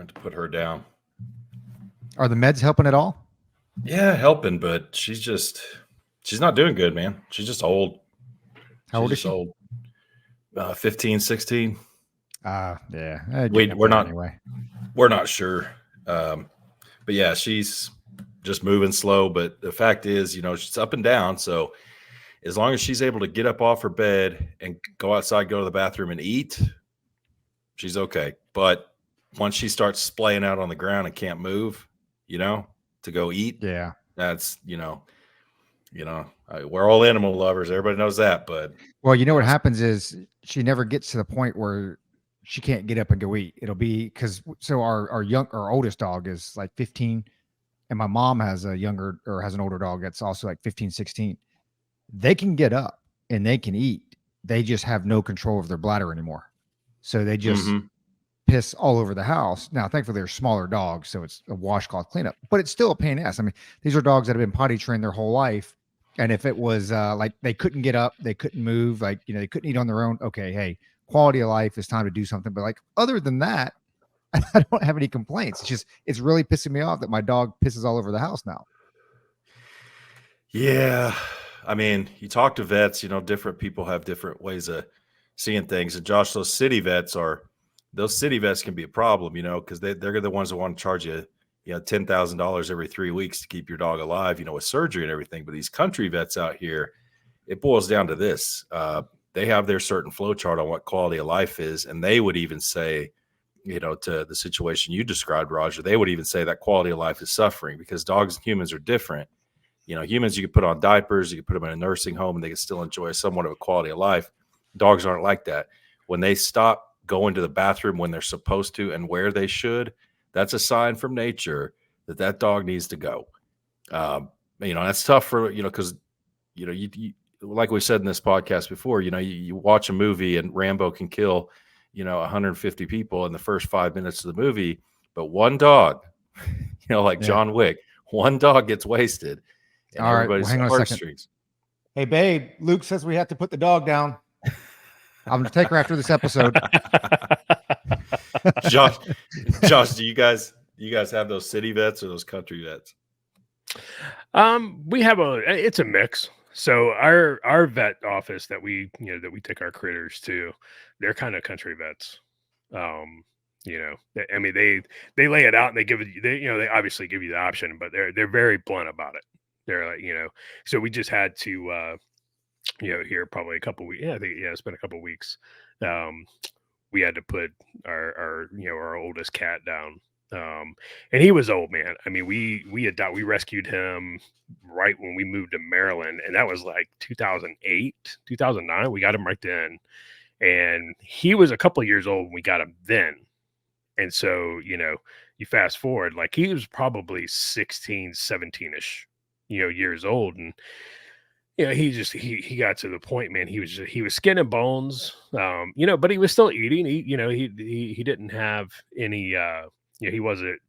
have to put her down. Are the meds helping at all? Yeah, helping, but she's not doing good, man. She's just old. How old is she? Old. 15, 16. Yeah. We're not sure. But yeah, she's just moving slow. But the fact is, she's up and down. So as long as she's able to get up off her bed and go outside, go to the bathroom and eat, she's okay. But once she starts splaying out on the ground and can't move, to go eat, yeah, that's, we're all animal lovers. Everybody knows that. But well, what happens is she never gets to the point where she can't get up and go eat. It'll be our oldest dog is like 15, and my mom has an older dog that's also like 15, 16. They can get up and they can eat. They just have no control of their bladder anymore. So they just piss all over the house. Now, thankfully, they're smaller dogs, so it's a washcloth cleanup, but it's still a pain in the ass. I mean, these are dogs that have been potty trained their whole life. And if it was like they couldn't get up, they couldn't move, like, they couldn't eat on their own. Okay, hey, quality of life, is time to do something. But like, other than that, I don't have any complaints. It's really pissing me off that my dog pisses all over the house now. Yeah. I mean, you talk to vets, different people have different ways of seeing things. And Josh, those city vets can be a problem, because they're the ones that want to charge you, $10,000 every 3 weeks to keep your dog alive, with surgery and everything. But these country vets out here, it boils down to this. They have their certain flow chart on what quality of life is. And they would even say, to the situation you described, Roger, they would even say that quality of life is suffering, because dogs and humans are different. Humans, you can put on diapers, you can put them in a nursing home, and they can still enjoy somewhat of a quality of life. Dogs aren't like that. When they stop going to the bathroom when they're supposed to and where they should, that's a sign from nature that dog needs to go. That's tough for, because, you like we said in this podcast before, you watch a movie and Rambo can kill, 150 people in the first 5 minutes of the movie, but one dog, John Wick, one dog gets wasted. And all right, well, hang on a second. Hey, babe, Luke says we have to put the dog down. I'm going to take her after this episode. Josh, do you guys have those city vets or those country vets? It's a mix. So our vet office that we take our critters to, they're kind of country vets. I mean, they lay it out and they obviously give you the option, but they're very blunt about it. They're like, so we just had to, here probably a couple weeks. Yeah, I think, it's been a couple weeks. We had to put our oldest cat down. And he was old, man. I mean, we rescued him right when we moved to Maryland, and that was like 2008, 2009. We got him right then. And he was a couple of years old when we got him then. And so, you fast forward, like he was probably 16, 17-ish, years old. And, he got to the point, man, he was skin and bones, but he was still eating. He didn't have any, he wasn't,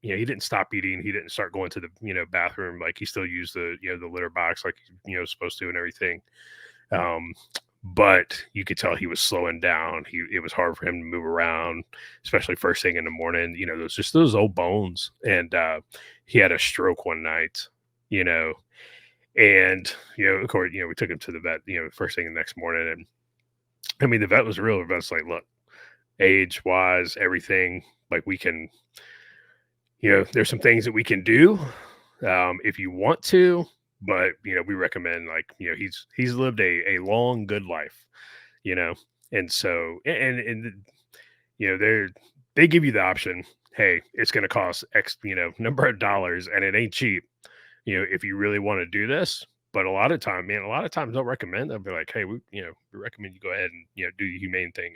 he didn't stop eating. He didn't start going to the, bathroom. Like he still used the, the litter box, like, supposed to and everything. But you could tell he was slowing down. It was hard for him to move around, especially first thing in the morning. Those old bones. And he had a stroke one night, and of course, we took him to the vet, first thing the next morning. And I mean, the vet was real. The vet's like, look, age wise, everything, like we can, there's some things that we can do if you want to. But, we recommend, like, he's lived a long, good life, and so, and they give you the option. Hey, it's going to cost X, number of dollars, and it ain't cheap, if you really want to do this. But a lot of times they'll recommend, they'll be like, hey, we recommend you go ahead and, do the humane thing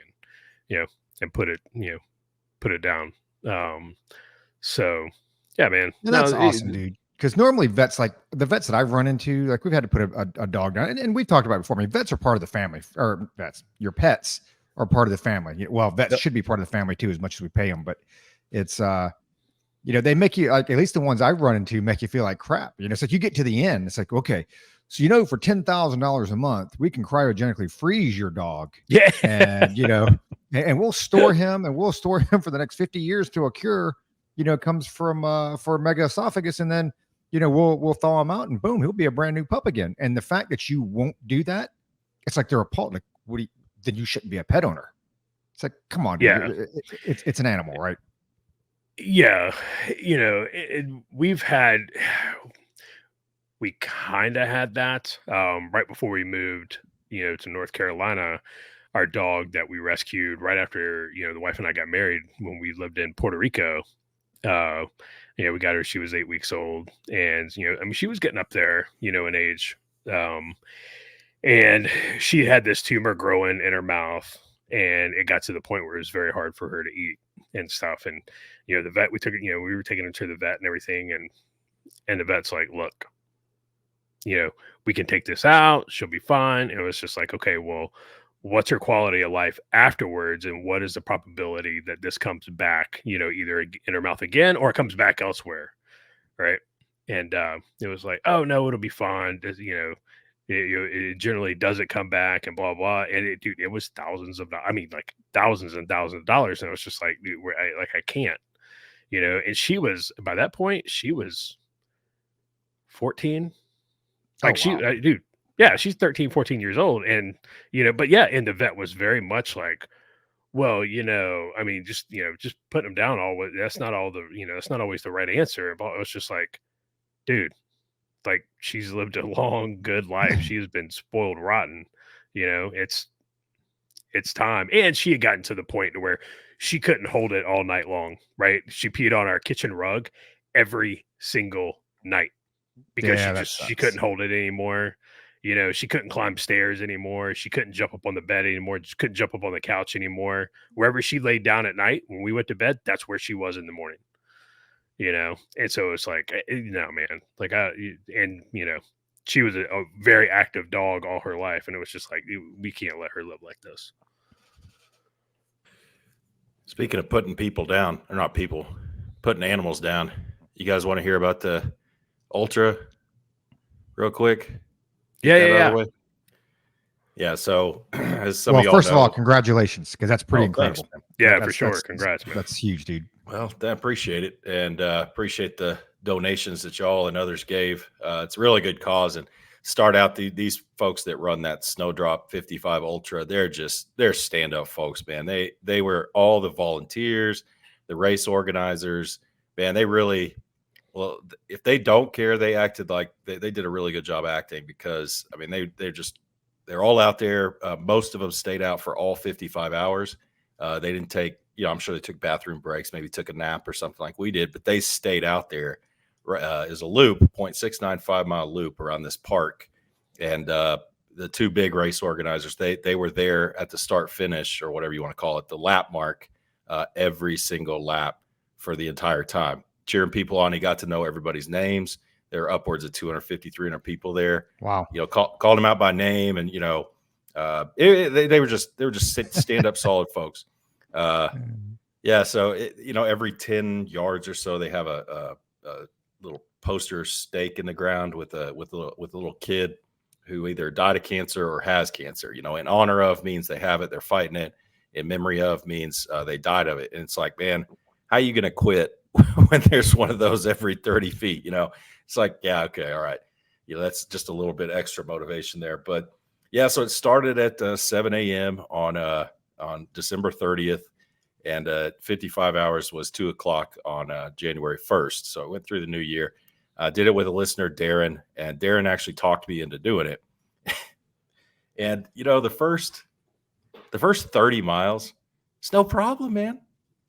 and, and put it down. So yeah, man. That's awesome, dude. Because normally vets, like the vets that I've run into, like we've had to put a dog down, and we've talked about it before. I mean, vets are part of the family, or vets, your pets are part of the family. Well, vets should be part of the family too, as much as we pay them. But it's, they make you, like, at least the ones I've run into make you feel like crap. It's like you get to the end. It's like, okay, So, for $10,000 a month, we can cryogenically freeze your dog. Yeah. And, and we'll store him for the next 50 years till a cure, comes from, for megaesophagus. And then, we'll thaw him out and boom, he'll be a brand new pup again. And the fact that you won't do that, it's like they're appalled. Like, then you shouldn't be a pet owner. It's like, come on, dude. Yeah. It's an animal, right? Yeah. We kind of had that right before we moved, to North Carolina. Our dog that we rescued right after, the wife and I got married when we lived in Puerto Rico. We got her, she was 8 weeks old, and, she was getting up there, in age. And she had this tumor growing in her mouth, and it got to the point where it was very hard for her to eat and stuff. And, the vet, we took it, we were taking her to the vet and everything. And the vet's like, look, we can take this out. She'll be fine. And it was just like, okay, well, what's her quality of life afterwards? And what is the probability that this comes back, either in her mouth again, or it comes back elsewhere? Right. And it was like, oh no, it'll be fine. It generally doesn't come back and blah, blah. And it was thousands and thousands of dollars. And it was just like, dude, I can't, and she was, by that point, she was 14. Like, wow. Dude, yeah, she's 13, 14 years old. And, but yeah, and the vet was very much like, well, just putting them down that's not all that's not always the right answer. But it was just like, dude, like, she's lived a long, good life. She's been spoiled rotten. It's time. And she had gotten to the point to where she couldn't hold it all night long, right? She peed on our kitchen rug every single night because she couldn't hold it anymore. She couldn't climb stairs anymore. She couldn't jump up on the bed anymore. She couldn't jump up on the couch anymore. Wherever she laid down at night when we went to bed, that's where she was in the morning. And so it's like, no, man, like, she was a very active dog all her life. And it was just like, we can't let her live like this. Speaking of putting people down, or not people, putting animals down, you guys want to hear about the Ultra real quick? Yeah. Yeah. So, as some of y'all first know, of all, congratulations, because that's pretty incredible. Thanks, yeah, for sure. Congrats, man. That's huge, dude. Well, I appreciate it, and appreciate the donations that y'all and others gave. It's a really good cause. And start out these folks that run that Snowdrop 55 Ultra. They're stand-up folks, man. They were all the volunteers, the race organizers, man. They really, well, if they don't care, they acted like they did a really good job acting, because I mean they're all out there. Most of them stayed out for all 55 hours. They didn't take, I'm sure they took bathroom breaks, maybe took a nap or something like we did, but they stayed out there. Is a loop, 0.695 mile loop around this park. And the two big race organizers, they were there at the start finish, or whatever you want to call it, the lap mark, every single lap for the entire time, cheering people on. He got to know everybody's names. There were upwards of 250, 300 people there. Wow. Called them out by name, and they were just stand up solid folks. Yeah. So every 10 yards or so, they have a little poster stake in the ground with a little kid who either died of cancer or has cancer. In honor of means they have it, they're fighting it. In memory of means they died of it. And it's like, man, how are you going to quit when there's one of those every 30 feet? It's like, yeah, okay, all right. That's just a little bit extra motivation there. But yeah, so it started at 7 a.m. on December 30th. And 55 hours was 2 o'clock on January 1st. So it went through the new year. Did it with a listener, Darren, and Darren actually talked me into doing it. And the first 30 miles, it's no problem, man.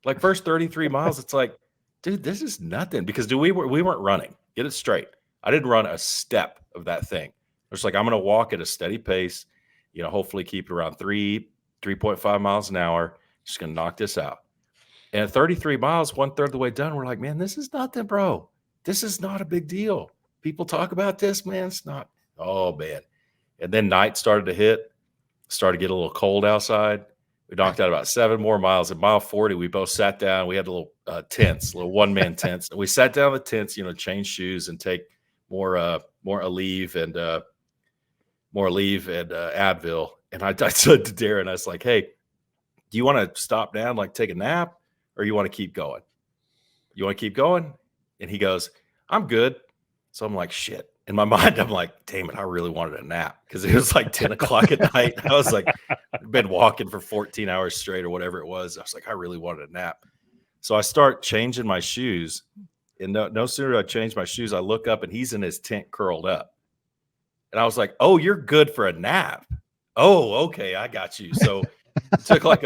Like first 33 miles, it's like, dude, this is nothing, because we weren't running. Get it straight. I didn't run a step of that thing. It's like, I'm going to walk at a steady pace, hopefully keep it around 3.5 miles an hour. Just going to knock this out. And at 33 miles, 1/3 of the way done, we're like, man, this is nothing, bro. This is not a big deal. People talk about this, man. It's not. Oh, man. And then night started to hit, started to get a little cold outside. We knocked out about 7 more miles. At mile 40, we both sat down. We had a little tents, little one-man tents. And we sat down in the tents, change shoes and take more Aleve and more leave and Advil. And I said to Darren, I was like, hey, do you want to stop down, like take a nap, or you want to keep going? You want to keep going? And he goes, I'm good. So I'm like, shit. In my mind, I'm like, damn it, I really wanted a nap because it was like 10 o'clock at night. I was like, I've been walking for 14 hours straight or whatever it was. I was like, I really wanted a nap. So I start changing my shoes. And no sooner do I change my shoes, I look up and he's in his tent curled up. And I was like, oh, you're good for a nap. Oh, okay, I got you. So it took like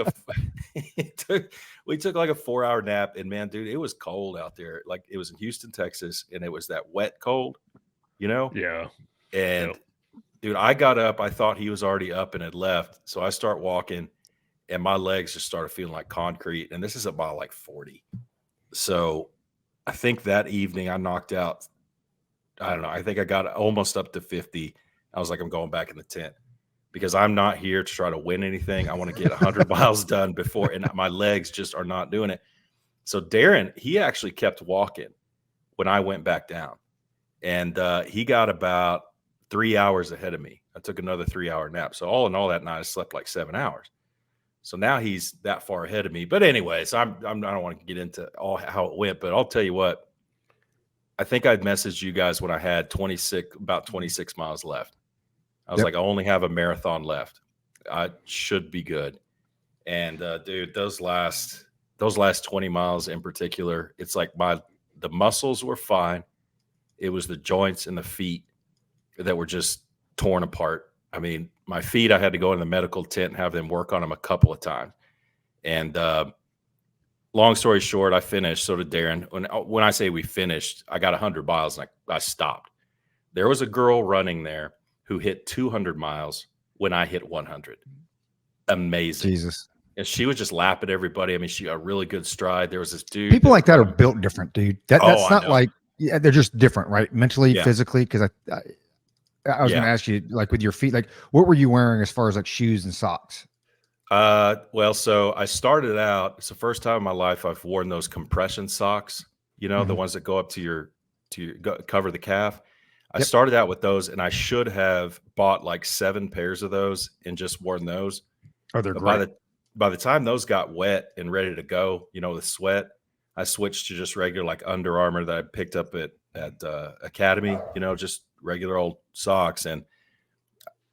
we took like a 4-hour nap. And man, dude, it was cold out there. Like it was in Houston, Texas, and it was that wet cold, you know? Yeah. And dude, I got up. I thought he was already up and had left. So I start walking and my legs just started feeling like concrete. And this is about like 40. So I think that evening I knocked out, I don't know, I think I got almost up to 50. I was like, I'm going back in the tent because I'm not here to try to win anything. I want to get 100 miles done before, and my legs just are not doing it. So Darren, he actually kept walking when I went back down. And he got about 3 hours ahead of me. I took another 3-hour nap. So all in all that night, I slept like 7 hours. So now he's that far ahead of me. But anyways, I don't want to get into all how it went, but I'll tell you what. I think I'd messaged you guys when I had about 26 miles left. I was like, I only have a marathon left. I should be good. And dude, those last 20 miles in particular, it's like the muscles were fine. It was the joints and the feet that were just torn apart. I mean, my feet, I had to go in the medical tent and have them work on them a couple of times. And long story short, I finished. So did Darren. When I say we finished, I got 100 miles and I stopped. There was a girl running there who hit 200 miles when I hit 100. Amazing. Jesus. And she was just lapping everybody. I mean, she got a really good stride. There was this dude. People like that are built different, dude. That's not like, yeah, they're just different, right? Mentally, physically. Because I was going to ask you, like with your feet, like what were you wearing as far as like shoes and socks? Well, so I started out, it's the first time in my life I've worn those compression socks, you know, the ones that go up to your cover the calf. I started out with those, and I should have bought like 7 pairs of those and just worn those. Oh, they're great. By the time those got wet and ready to go, you know, the sweat, I switched to just regular like Under Armour that I picked up at Academy, you know, just regular old socks. And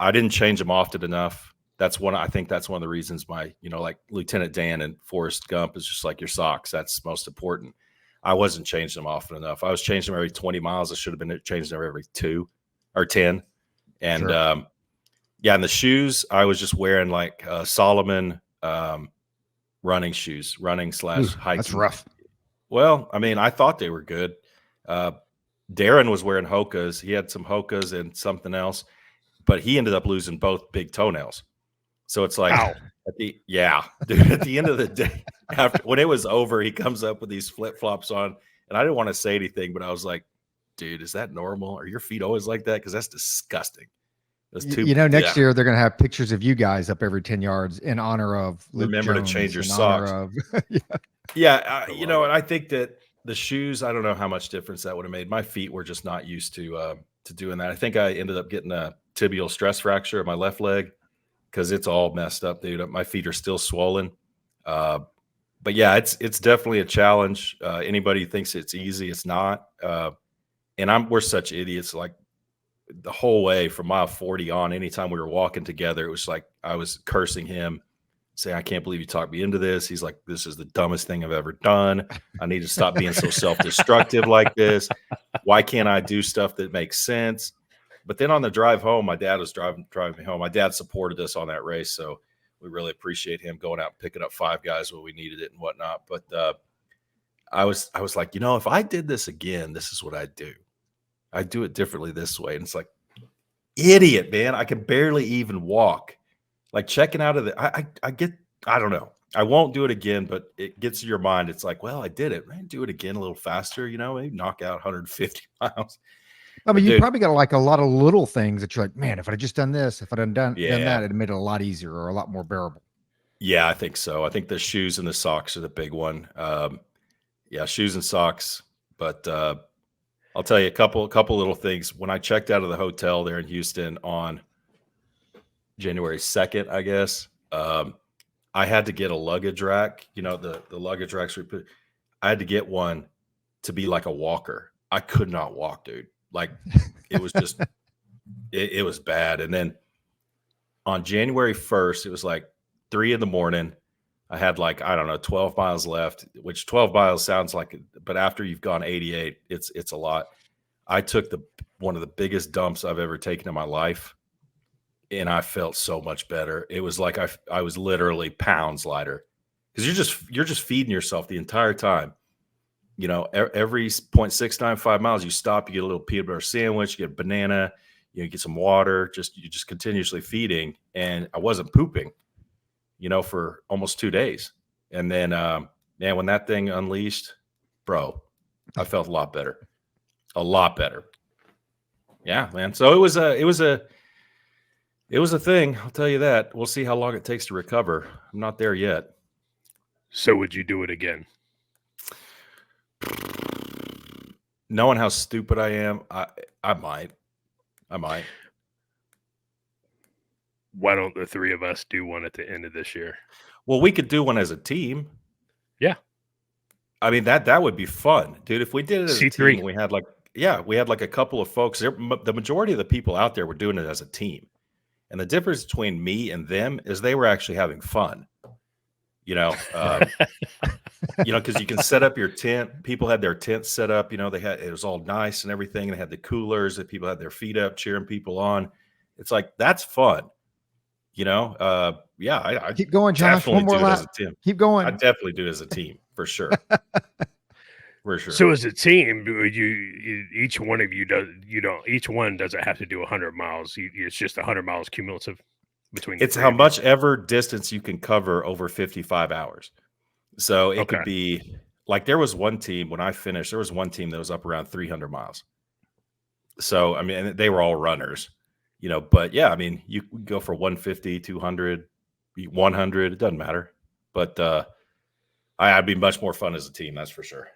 I didn't change them often enough. I think that's one of the reasons my, you know, like Lieutenant Dan and Forrest Gump is just like your socks. That's most important. I wasn't changing them often enough. I was changing them every 20 miles. I should have been changing them every 2 or 10. And and the shoes, I was just wearing like Solomon running shoes, running/hiking. That's rough. Well, I mean, I thought they were good. Darren was wearing Hokas. He had some Hokas and something else, but he ended up losing both big toenails. So it's like, dude, at the end of the day, when it was over, he comes up with these flip-flops on, and I didn't want to say anything, but I was like, dude, is that normal? Are your feet always like that? Because that's disgusting. Next year they're going to have pictures of you guys up every 10 yards in honor of Luke Remember Jones, to change your socks. And I think that the shoes, I don't know how much difference that would have made. My feet were just not used to doing that. I think I ended up getting a tibial stress fracture of my left leg because it's all messed up, dude. My feet are still swollen. But yeah, it's definitely a challenge. Anybody who thinks it's easy, it's not. And we're such idiots. Like the whole way from mile 40 on, anytime we were walking together, it was like I was cursing him, saying, I can't believe you talked me into this. He's like, this is the dumbest thing I've ever done. I need to stop being so self-destructive like this. Why can't I do stuff that makes sense? But then on the drive home, my dad was driving me home. My dad supported us on that race, so we really appreciate him going out and picking up 5 guys when we needed it and whatnot. But I was like, if I did this again, this is what I'd do. I'd do it differently this way. And it's like, idiot, man. I can barely even walk. Like checking out of I don't know. I won't do it again, but it gets to your mind. It's like, well, I did it. Right? Do it again a little faster, maybe knock out 150 miles. I mean, you probably got like a lot of little things that you're like, man, if I'd just done this, if I'd done that, it'd made it a lot easier or a lot more bearable. Yeah, I think so. I think the shoes and the socks are the big one. Shoes and socks. But I'll tell you a couple little things. When I checked out of the hotel there in Houston on January 2nd, I guess. I had to get a luggage rack. You know, the luggage racks we put. I had to get one to be like a walker. I could not walk, dude. Like it was just it was bad. And then on January 1st, it was like 3 in the morning. I had like, I don't know, 12 miles left, which 12 miles sounds like, but after you've gone 88, it's a lot. I took one of the biggest dumps I've ever taken in my life, and I felt so much better. It was like I was literally pounds lighter because you're just feeding yourself the entire time. You know, every 0.695 miles, you stop, you get a little peanut butter sandwich, you get a banana, you get some water, you just continuously feeding. And I wasn't pooping, you know, for almost 2 days. And then, man, when that thing unleashed, bro, I felt a lot better. A lot better. Yeah, man. So it was a thing. I'll tell you that. We'll see how long it takes to recover. I'm not there yet. So would you do it again? Knowing how stupid I am, I might. Why don't the three of us do one at the end of this year? Well, we could do one as a team. Yeah. I mean, that would be fun, dude. If we did it as a C3. team, we had like a couple of folks. The majority of the people out there were doing it as a team. And the difference between me and them is they were actually having fun. You know, because you can set up your tent. People had their tents set up. You know, it was all nice and everything. They had the coolers that people had their feet up, cheering people on. It's like that's fun. You know, yeah, I Keep going, Josh. definitely One more do it lap. as a team. Keep going. I definitely do it as a team for sure. For sure. So as a team, each one of you each one doesn't have to do 100 miles. It's just 100 miles cumulative between. It's how much ever distance you can cover over 55 hours. So it could be like there was one team when I finished, there was one team that was up around 300 miles. So, I mean, they were all runners, you know, but yeah, I mean, you could go for 150, 200, 100, it doesn't matter. But I'd be much more fun as a team, that's for sure.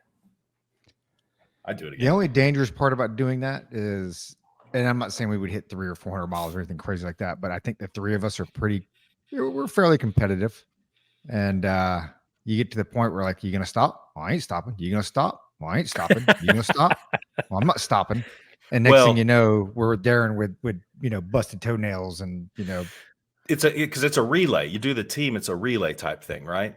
I'd do it again. The only dangerous part about doing that is, and I'm not saying we would hit 300 or 400 miles or anything crazy like that, but I think the three of us are we're fairly competitive. And you get to the point where like, you going to stop? Well, I ain't stopping. You going to stop? Well, I ain't stopping. You going to stop? Well, I'm not stopping. And next thing you know, we're there with, you know, busted toenails and, you know. Because it's a relay. You do the team, it's a relay type thing, right?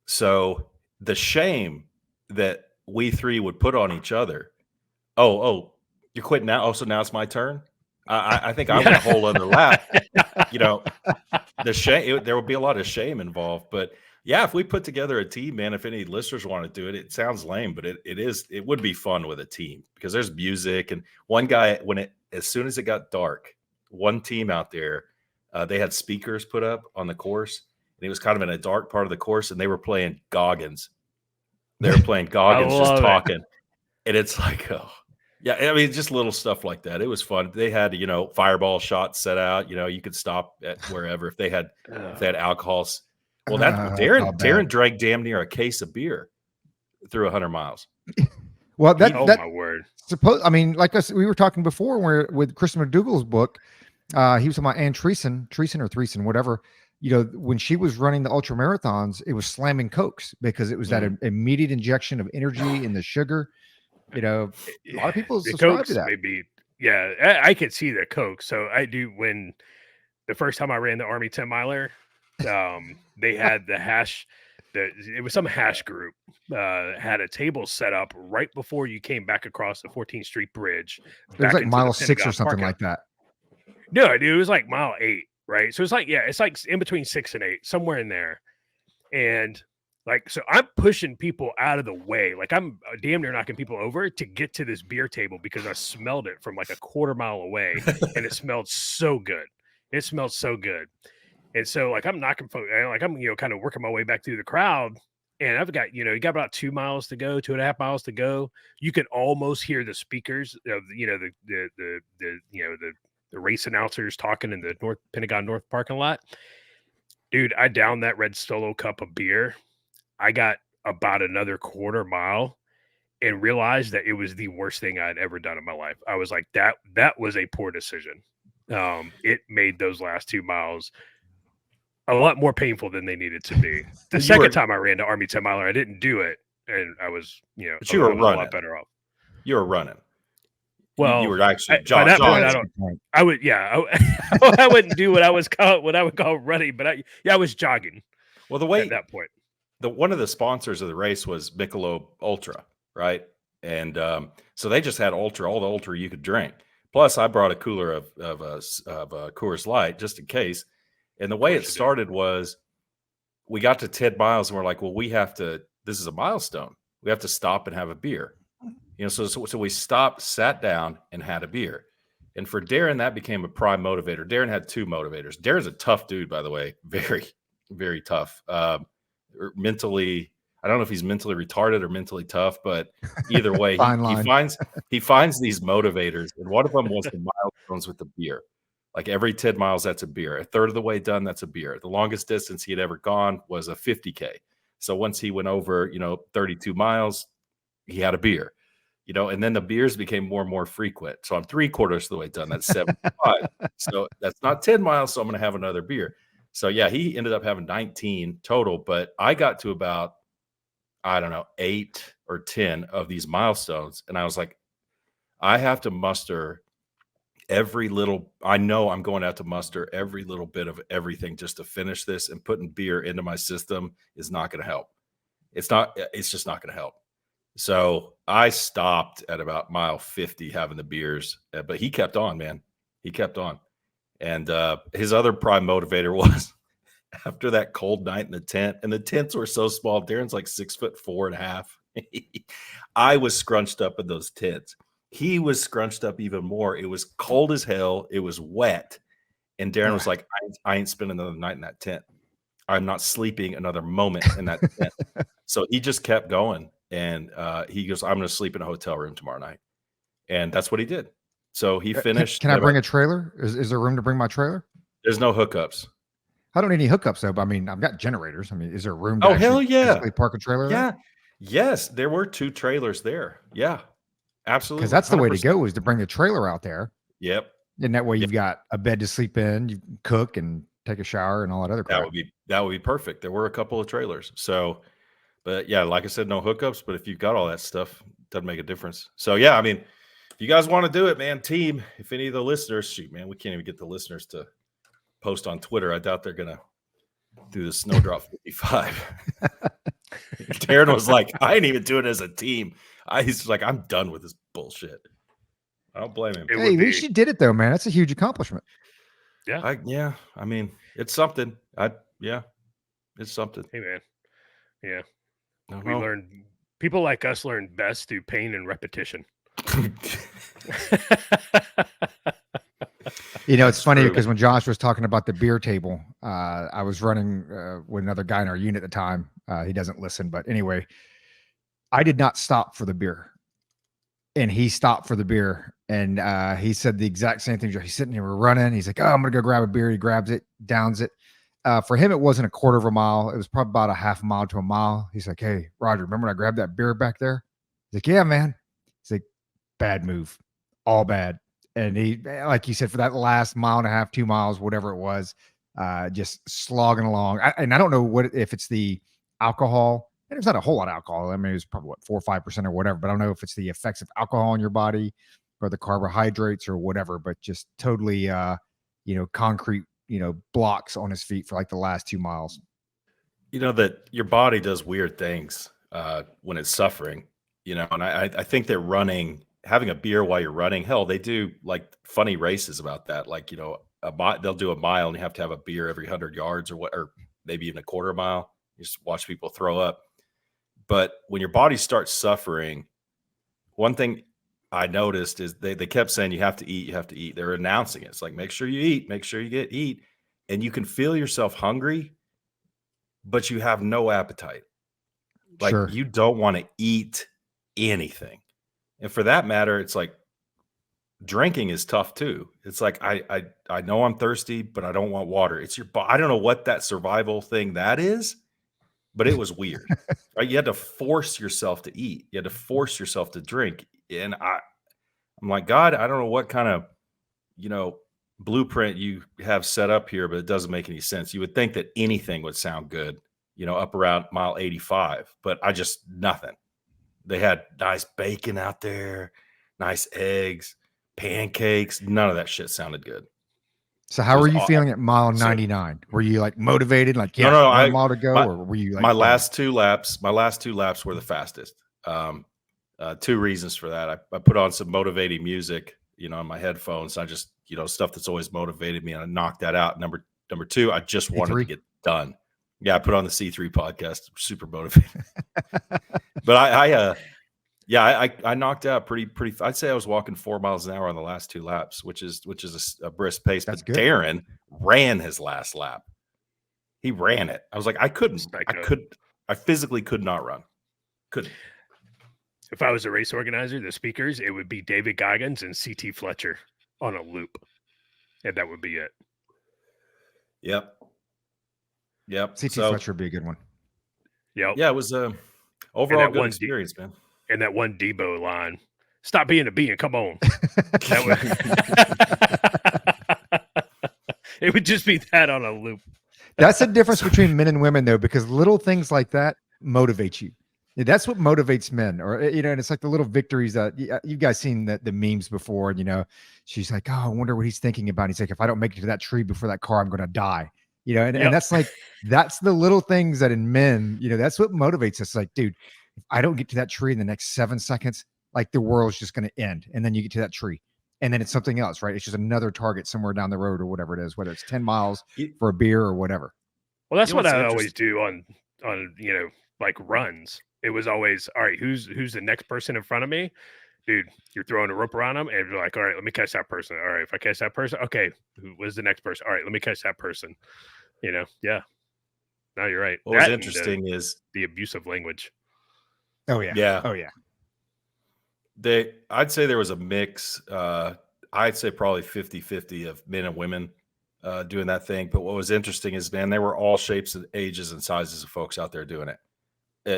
So the shame that we three would put on each other. Oh, you're quitting now? Oh, so now it's my turn? I think I went a whole other lap. You know, the shame, there will be a lot of shame involved. But yeah, if we put together a team, man, if any listeners want to do it, it sounds lame, but it would be fun with a team because there's music. And one guy, as soon as it got dark, one team out there, they had speakers put up on the course, and it was kind of in a dark part of the course, and they were playing Goggins. They were playing Goggins, just talking. And it's like, oh, yeah, I mean, just little stuff like that. It was fun. They had, you know, fireball shots set out. You know, you could stop at wherever if they had alcohol. Well, Darren drank damn near a case of beer through 100 miles. Well, my word. I mean, like we were talking before, with Chris McDougall's book, he was talking about Ann Treason, whatever. You know, when she was running the ultra marathons, it was slamming Cokes because it was that immediate injection of energy in the sugar. You know, a lot of people subscribe to that. Maybe, yeah, I could see the Coke. So I do. When the first time I ran the Army 10 miler, they had the hash. It was some hash group had a table set up right before you came back across the 14th Street Bridge. It was like mile 6 or something like that. No, dude, it was like mile 8, right? So it's like in between 6 and 8, somewhere in there, and. Like, so I'm pushing people out of the way. Like, I'm damn near knocking people over to get to this beer table because I smelled it from like a quarter mile away and it smelled so good. And so, like, I'm knocking folks, like, I'm, you know, kind of working my way back through the crowd. And I've got, you know, you got about 2 miles to go, 2.5 miles to go. You can almost hear the speakers of, you know, the race announcers talking in the Pentagon North parking lot. Dude, I downed that red Solo cup of beer. I got about another quarter mile and realized that it was the worst thing I'd ever done in my life. I was like, that was a poor decision. it made those last 2 miles a lot more painful than they needed to be. The You second were- time I ran the Army 10 miler, I didn't do it, and I was, But you were I was a running. lot better off. You were running. Well, you were actually by that point, that's I a don't. good point. I would, yeah, I wouldn't do what I would call running, but I was jogging Well, the way at that point. one of the sponsors of the race was Michelob Ultra, right? And so they just had Ultra, all the Ultra you could drink. Plus, I brought a cooler of Coors Light just in case. And the way it started was we got to 10 miles and we're like, well, this is a milestone. We have to stop and have a beer. So we stopped, sat down, and had a beer. And for Darren, that became a prime motivator. Darren had 2 motivators. Darren's a tough dude, by the way. Very, very tough. Mentally, I don't know if he's mentally retarded or mentally tough, but either way, he finds these motivators. And one of them was the milestones with the beer. Like every 10 miles, that's a beer. A third of the way done, that's a beer. The longest distance he had ever gone was a 50K. So once he went over, 32 miles, he had a beer. And then the beers became more and more frequent. So I'm 3/4 of the way done. That's 75. So that's not 10 miles. So I'm going to have another beer. So yeah, he ended up having 19 total, but I got to about, I don't know, 8 or 10 of these milestones. And I was like, I have to muster I know I'm going to have to muster every little bit of everything just to finish this, and putting beer into my system is not going to help. It's just not going to help. So I stopped at about mile 50 having the beers, but he kept on, man. He kept on. And his other prime motivator was after that cold night in the tent, and the tents were so small. Darren's like 6'4.5". I was scrunched up in those tents. He was scrunched up even more. It was cold as hell. It was wet. And Darren was like, I ain't spending another night in that tent. I'm not sleeping another moment in that tent. So he just kept going. And he goes, I'm going to sleep in a hotel room tomorrow night. And that's what he did. So he finished. Can I bring a trailer? Is there room to bring my trailer? There's no hookups. I don't need any hookups though. But I mean, I've got generators. I mean, is there room to Oh, hell yeah. physically park a trailer? Yeah. There? Yes. There were 2 trailers there. Yeah. Absolutely. Because that's the 100%. way to go, is to bring the trailer out there. Yep. And that way you've got a bed to sleep in, you cook and take a shower and all that other crap. That would be perfect. There were a couple of trailers. So, but yeah, like I said, no hookups, but if you've got all that stuff, it doesn't make a difference. So yeah, I mean, if you guys want to do it, man, team, if any of the listeners, shoot, man, we can't even get the listeners to post on Twitter. I doubt they're going to do the Snowdrop 55. Darren was like, I ain't even doing it as a team. He's like, I'm done with this bullshit. I don't blame him. Hey, at least you did it though, man. That's a huge accomplishment. Yeah. I mean, it's something. It's something. Hey, man. Yeah. We learned, people like us learn best through pain and repetition. It's funny because when Josh was talking about the beer table, I was running with another guy in our unit at the time. He doesn't listen, but anyway, I did not stop for the beer, and he stopped for the beer, and he said the exact same thing. He's sitting here, we're running. He's like, "Oh, I'm gonna go grab a beer." He grabs it, downs it. For him, it wasn't a 1/4 of a mile. It was probably about a 1/2 mile to a mile. He's like, "Hey, Roger, remember when I grabbed that beer back there?" He's like, "Yeah, man." He's like, "Bad move, all bad." And he, like you said, for that last 1.5 2 miles, whatever it was, just slogging along. I don't know if it's the alcohol, and it's not a whole lot of alcohol. I mean, it was probably 4 or 5% or whatever, but I don't know if it's the effects of alcohol in your body or the carbohydrates or whatever, but just totally, concrete, blocks on his feet for like the last 2 miles. That your body does weird things when it's suffering, and I think they're having a beer while you're running. Hell, they do like funny races about that. Like, they'll do a mile and you have to have a beer every 100 yards or maybe even a 1/4 mile. You just watch people throw up. But when your body starts suffering, one thing I noticed is they kept saying, you have to eat, you have to eat. They're announcing it. It's like, make sure you eat, make sure you eat. And you can feel yourself hungry, but you have no appetite. Like you don't want to eat anything. And for that matter, it's like drinking is tough too. It's like, I know I'm thirsty, but I don't want water. It's I don't know what that survival thing that is, but it was weird. Right? You had to force yourself to eat. You had to force yourself to drink. And I'm like, God, I don't know what kind of, blueprint you have set up here, but it doesn't make any sense. You would think that anything would sound good, up around mile 85, but nothing. They had nice bacon out there, nice eggs, pancakes. None of that shit sounded good. So how were you feeling at mile 99? Were you like motivated, like, yeah, no, 1 mile to go, or were you like my last two laps were the fastest. Two reasons for that. I put on some motivating music, on my headphones. I just, stuff that's always motivated me, and I knocked that out. Number two, I just wanted to get done. Yeah, I put on the C3 podcast. Super motivated. But I knocked out pretty. I'd say I was walking 4 miles an hour on the last two laps, which is a brisk pace. That's but good. Darren ran his last lap. He ran it. I was like, I physically could not run. Couldn't. If I was a race organizer, the speakers, it would be David Goggins and CT Fletcher on a loop. And that would be it. Yep. CT Fletcher would be a good one. Yep. Yeah, it was overall good experience, man. And that one Debo line, stop being a bee and come on. It would just be that on a loop. That's the difference between men and women, though, because little things like that motivate you. That's what motivates men, or and it's like the little victories that you guys seen the memes before. And she's like, "Oh, I wonder what he's thinking about." And he's like, "If I don't make it to that tree before that car, I'm going to die." And that's the little things that in men, that's what motivates us. Like, dude, if I don't get to that tree in the next 7 seconds, like the world's just going to end. And then you get to that tree, and then it's something else, right? It's just another target somewhere down the road or whatever it is, whether it's 10 miles for a beer or whatever. Well, that's what I always do on like runs. It was always, all right, who's the next person in front of me? Dude, you're throwing a rope around them, and you're like, all right, let me catch that person. All right, if I catch that person, okay, who was the next person? All right, let me catch that person. Yeah. No, you're right. What was interesting is the abusive language. Oh, yeah. Yeah. Oh, yeah. I'd say there was a mix. I'd say probably 50-50 of men and women doing that thing. But what was interesting is, man, there were all shapes and ages and sizes of folks out there doing it.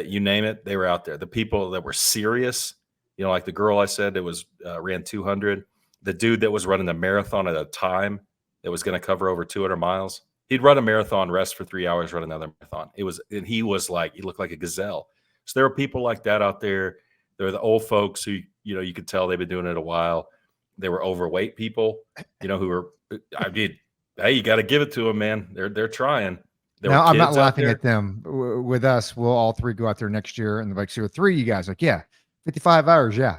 You name it, they were out there. The people that were serious, like the girl I said that was ran 200, the dude that was running a marathon at a time that was going to cover over 200 miles. He'd run a marathon, rest for 3 hours, run another marathon. He looked like a gazelle. So there were people like that out there. There were the old folks who, you could tell they've been doing it a while. There were overweight people, who were, hey, you got to give it to them, man. They're trying. Now, I'm not laughing at them. With us, we'll all three go out there next year. And they're like, so 3 you guys, like, yeah, 55 hours. Yeah.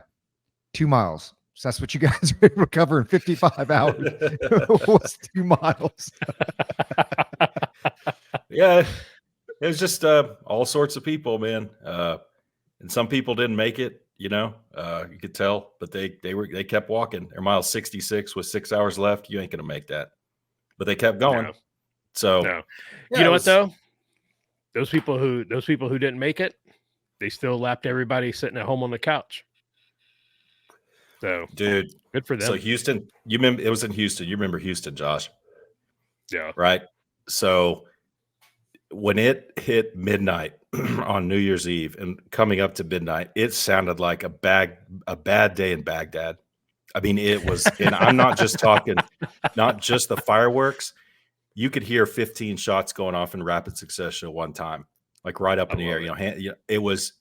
2 miles. So that's what you guys are able to cover in 55 hours. What's 2 miles? Yeah. It was just all sorts of people, man. And some people didn't make it, you could tell, but they kept walking. They're mile 66 with 6 hours left. You ain't going to make that. But they kept going. No. So, no. You know what though? Those people who didn't make it, they still lapped everybody sitting at home on the couch. So, dude, good for them. So Houston, you remember it was in Houston. You remember Houston, Josh? Yeah. Right. So when it hit midnight on New Year's Eve and coming up to midnight, it sounded like a bad day in Baghdad. I mean, it was, and I'm not just talking, not just the fireworks. You could hear 15 shots going off in rapid succession at one time, like right up in the air. It was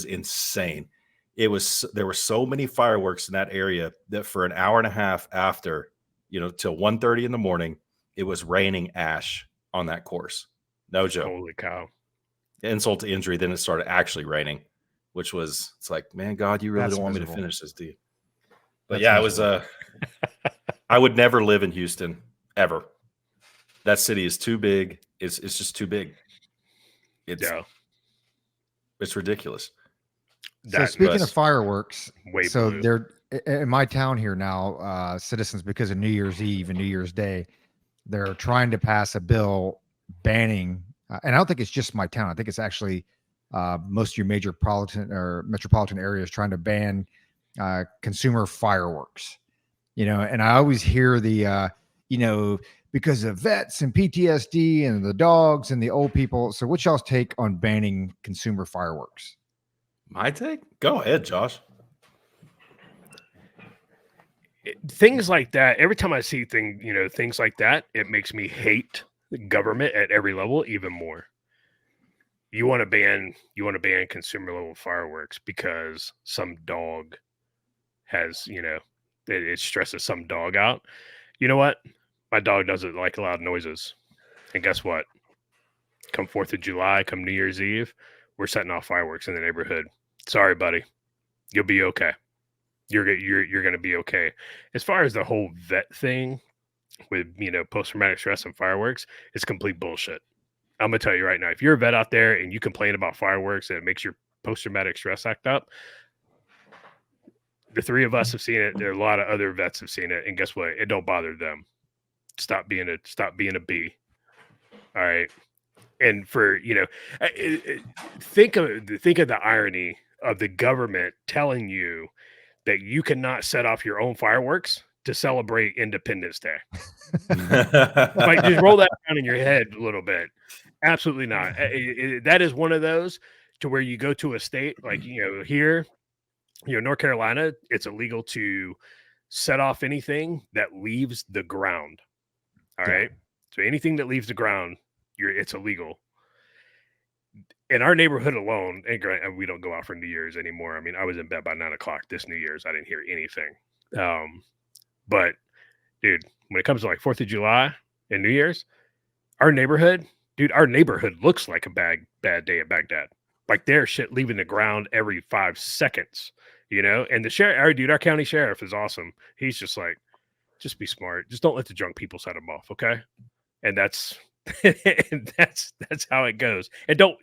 insane. There were so many fireworks in that area that for an hour and a half after, till 1:30 in the morning, it was raining ash on that course. No joke. Holy cow. Insult to injury. Then it started actually raining, it's like, man, God, you really don't want me to finish this, do you? But it was I would never live in Houston ever. That city is too big. It's just too big. It's ridiculous. So speaking of fireworks, they're in my town here now, citizens, because of New Year's Eve and New Year's Day, they're trying to pass a bill banning, and I don't think it's just my town. I think it's actually most of your metropolitan areas trying to ban consumer fireworks. And I always hear the, because of vets and PTSD and the dogs and the old people. So what's y'all's take on banning consumer fireworks? My take? Go ahead, Josh. things like that. Every time I see things like that, it makes me hate the government at every level even more. You want to ban consumer level fireworks because some dog has, it stresses some dog out. You know what? My dog doesn't like loud noises. And guess what? Come 4th of July, come New Year's Eve, we're setting off fireworks in the neighborhood. Sorry, buddy. You'll be okay. You're going to be okay. As far as the whole vet thing with, post-traumatic stress and fireworks, it's complete bullshit. I'm going to tell you right now, if you're a vet out there and you complain about fireworks and it makes your post-traumatic stress act up, the three of us have seen it. There are a lot of other vets have seen it. And guess what? It don't bother them. Stop being a bee. All right. And for, think of the irony of the government telling you that you cannot set off your own fireworks to celebrate Independence Day. Like, just roll that down in your head a little bit. Absolutely not. That is one of those to where you go to a state like, here, North Carolina, it's illegal to set off anything that leaves the ground. All right. So anything that leaves the ground, it's illegal. In our neighborhood alone, and we don't go out for New Year's anymore. I mean, I was in bed by 9 o'clock this New Year's. I didn't hear anything. But dude, when it comes to like 4th of July and New Year's, our neighborhood looks like a bad day at Baghdad. Like there's shit leaving the ground every 5 seconds, and the sheriff, our county sheriff is awesome. He's just like, just be smart. Just don't let the drunk people set them off. Okay. And that's how it goes. And don't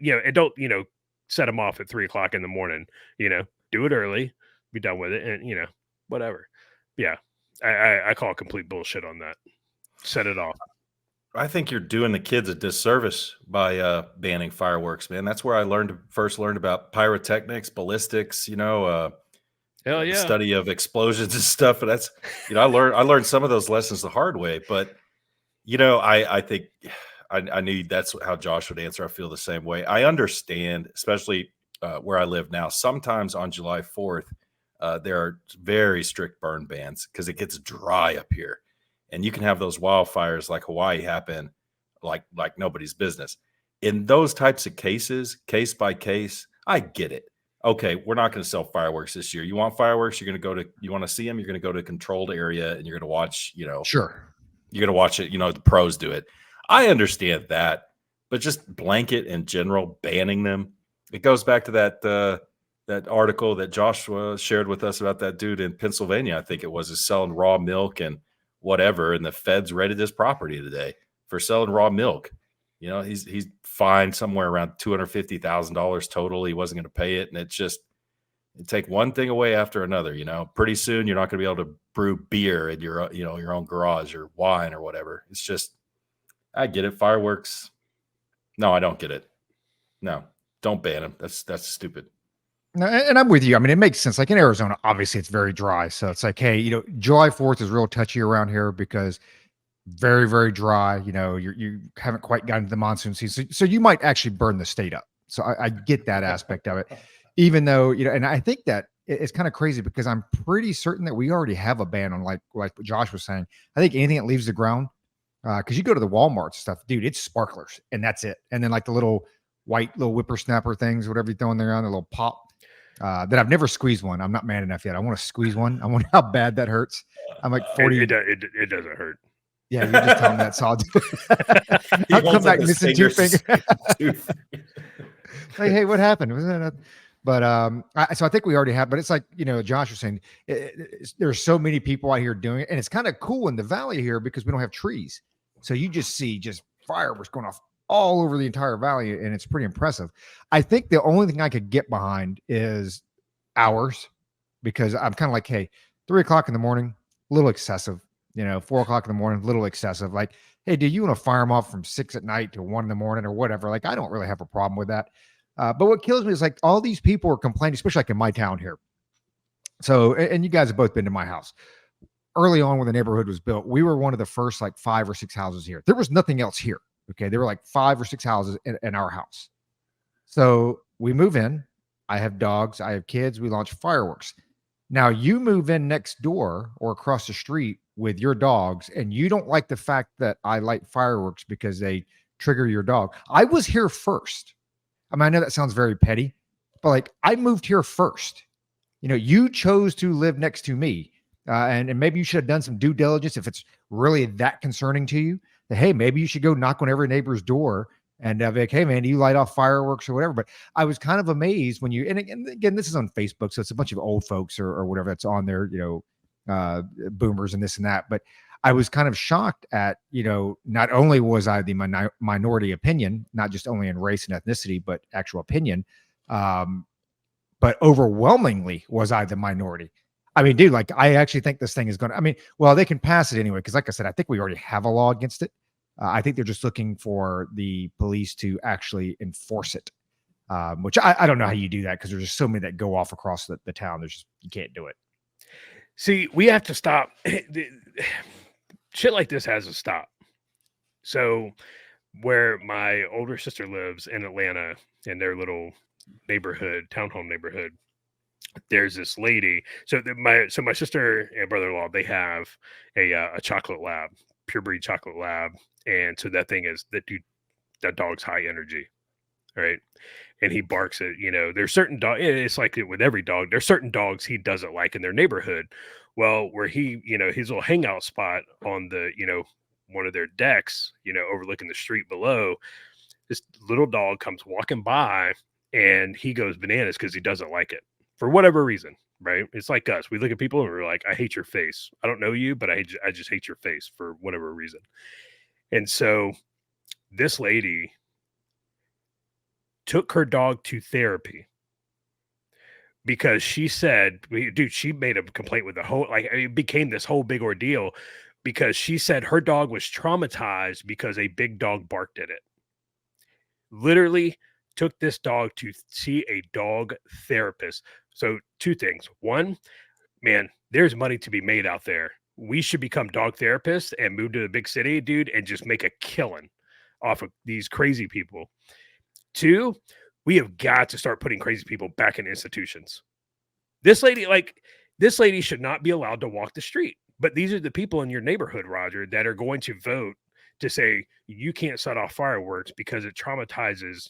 set them off at 3 o'clock in the morning, do it early, be done with it. And, whatever. Yeah. I call it complete bullshit on that. Set it off. I think you're doing the kids a disservice by banning fireworks, man. That's where I first learned about pyrotechnics, ballistics, Hell yeah. the study of explosions and stuff. And that's, I learned some of those lessons the hard way. But, I think I knew that's how Josh would answer. I feel the same way. I understand, especially where I live now. Sometimes on July 4th, there are very strict burn bans because it gets dry up here. And you can have those wildfires like Hawaii happen like nobody's business. In those types of cases, case by case, I get it. Okay, we're not going to sell fireworks this year. You want fireworks? You want to see them? You're going to go to a controlled area and you're going to watch, Sure. You're going to watch it, the pros do it. I understand that, but just blanket in general, banning them. It goes back to that article that Josh shared with us about that dude in Pennsylvania. I think it was, is selling raw milk and whatever, and the feds raided his property today for selling raw milk. He's fined somewhere around $250,000 total. He wasn't going to pay it, and it take one thing away after another. Pretty soon you're not going to be able to brew beer in your own garage or wine or whatever. It's just, I get it. Fireworks, no, I don't get it. No, don't ban them. That's stupid. No, and I'm with you. I mean, it makes sense. Like in Arizona, obviously it's very dry. So it's like, hey, July 4th is real touchy around here because very, very dry. You haven't quite gotten to the monsoon season. So you might actually burn the state up. So I get that aspect of it, even though, and I think that it's kind of crazy because I'm pretty certain that we already have a ban on like what Josh was saying. I think anything that leaves the ground, because you go to the Walmart stuff, dude, it's sparklers and that's it. And then like the little white little whippersnapper things, whatever you throw in there on, the little pop. That I've never squeezed one. I'm not man enough yet. I want to squeeze one. I wonder how bad that hurts. I'm like 40. It doesn't hurt. Yeah, you're just telling that solid. I'll come back missing 2 fingers. Like, hey, what happened? So I think we already have. But it's like Josh was saying, there's so many people out here doing it, and it's kind of cool in the valley here because we don't have trees. So you just see fireworks going off all over the entire valley, and it's pretty impressive. I think the only thing I could get behind is hours, because I'm kind of like, hey, 3 o'clock in the morning, a little excessive. 4 o'clock in the morning, a little excessive. Like, hey, do you want to fire them off from 6 at night to 1 in the morning or whatever? Like, I don't really have a problem with that. But what kills me is like all these people are complaining, especially like in my town here. So, and you guys have both been to my house. Early on when the neighborhood was built, we were one of the first like 5 or 6 houses here. There was nothing else here. Okay. There were like 5 or 6 houses in our house. So we move in. I have dogs. I have kids. We launch fireworks. Now you move in next door or across the street with your dogs, and you don't like the fact that I light fireworks because they trigger your dog. I was here first. I mean, I know that sounds very petty, but like I moved here first. You chose to live next to me. And maybe you should have done some due diligence if it's really that concerning to you. That, hey, maybe you should go knock on every neighbor's door and be like, hey, man, do you light off fireworks or whatever? But I was kind of amazed when and again, this is on Facebook, so it's a bunch of old folks or whatever that's on there, boomers and this and that. But I was kind of shocked at, not only was I the minority opinion, not just only in race and ethnicity, but actual opinion, but overwhelmingly was I the minority. I mean, dude, like I actually think this thing is going to, well, they can pass it anyway. Cause like I said, I think we already have a law against it. I think they're just looking for the police to actually enforce it, which I don't know how you do that. Cause there's just so many that go off across the town. You can't do it. See, we have to stop. Shit like this has to stop. So where my older sister lives in Atlanta in their little townhome neighborhood, there's this lady. So my sister and brother-in-law, they have a chocolate lab, pure breed chocolate lab. And so that dog's high energy, right? And he barks at, there's certain dogs. It's like with every dog, there's certain dogs he doesn't like in their neighborhood. Well, where he, his little hangout spot on the, one of their decks, overlooking the street below, this little dog comes walking by and he goes bananas because he doesn't like it for whatever reason, right? It's like us. We look at people and we're like, I hate your face. I don't know you, but I just hate your face for whatever reason. And so this lady took her dog to therapy because she said, dude, she made a complaint with it became this whole big ordeal because she said her dog was traumatized because a big dog barked at it. Literally took this dog to see a dog therapist. So 2 things. 1, man, there's money to be made out there. We should become dog therapists and move to the big city, dude, and just make a killing off of these crazy people. 2, we have got to start putting crazy people back in institutions. This lady should not be allowed to walk the street. But these are the people in your neighborhood, Roger, that are going to vote to say you can't set off fireworks because it traumatizes,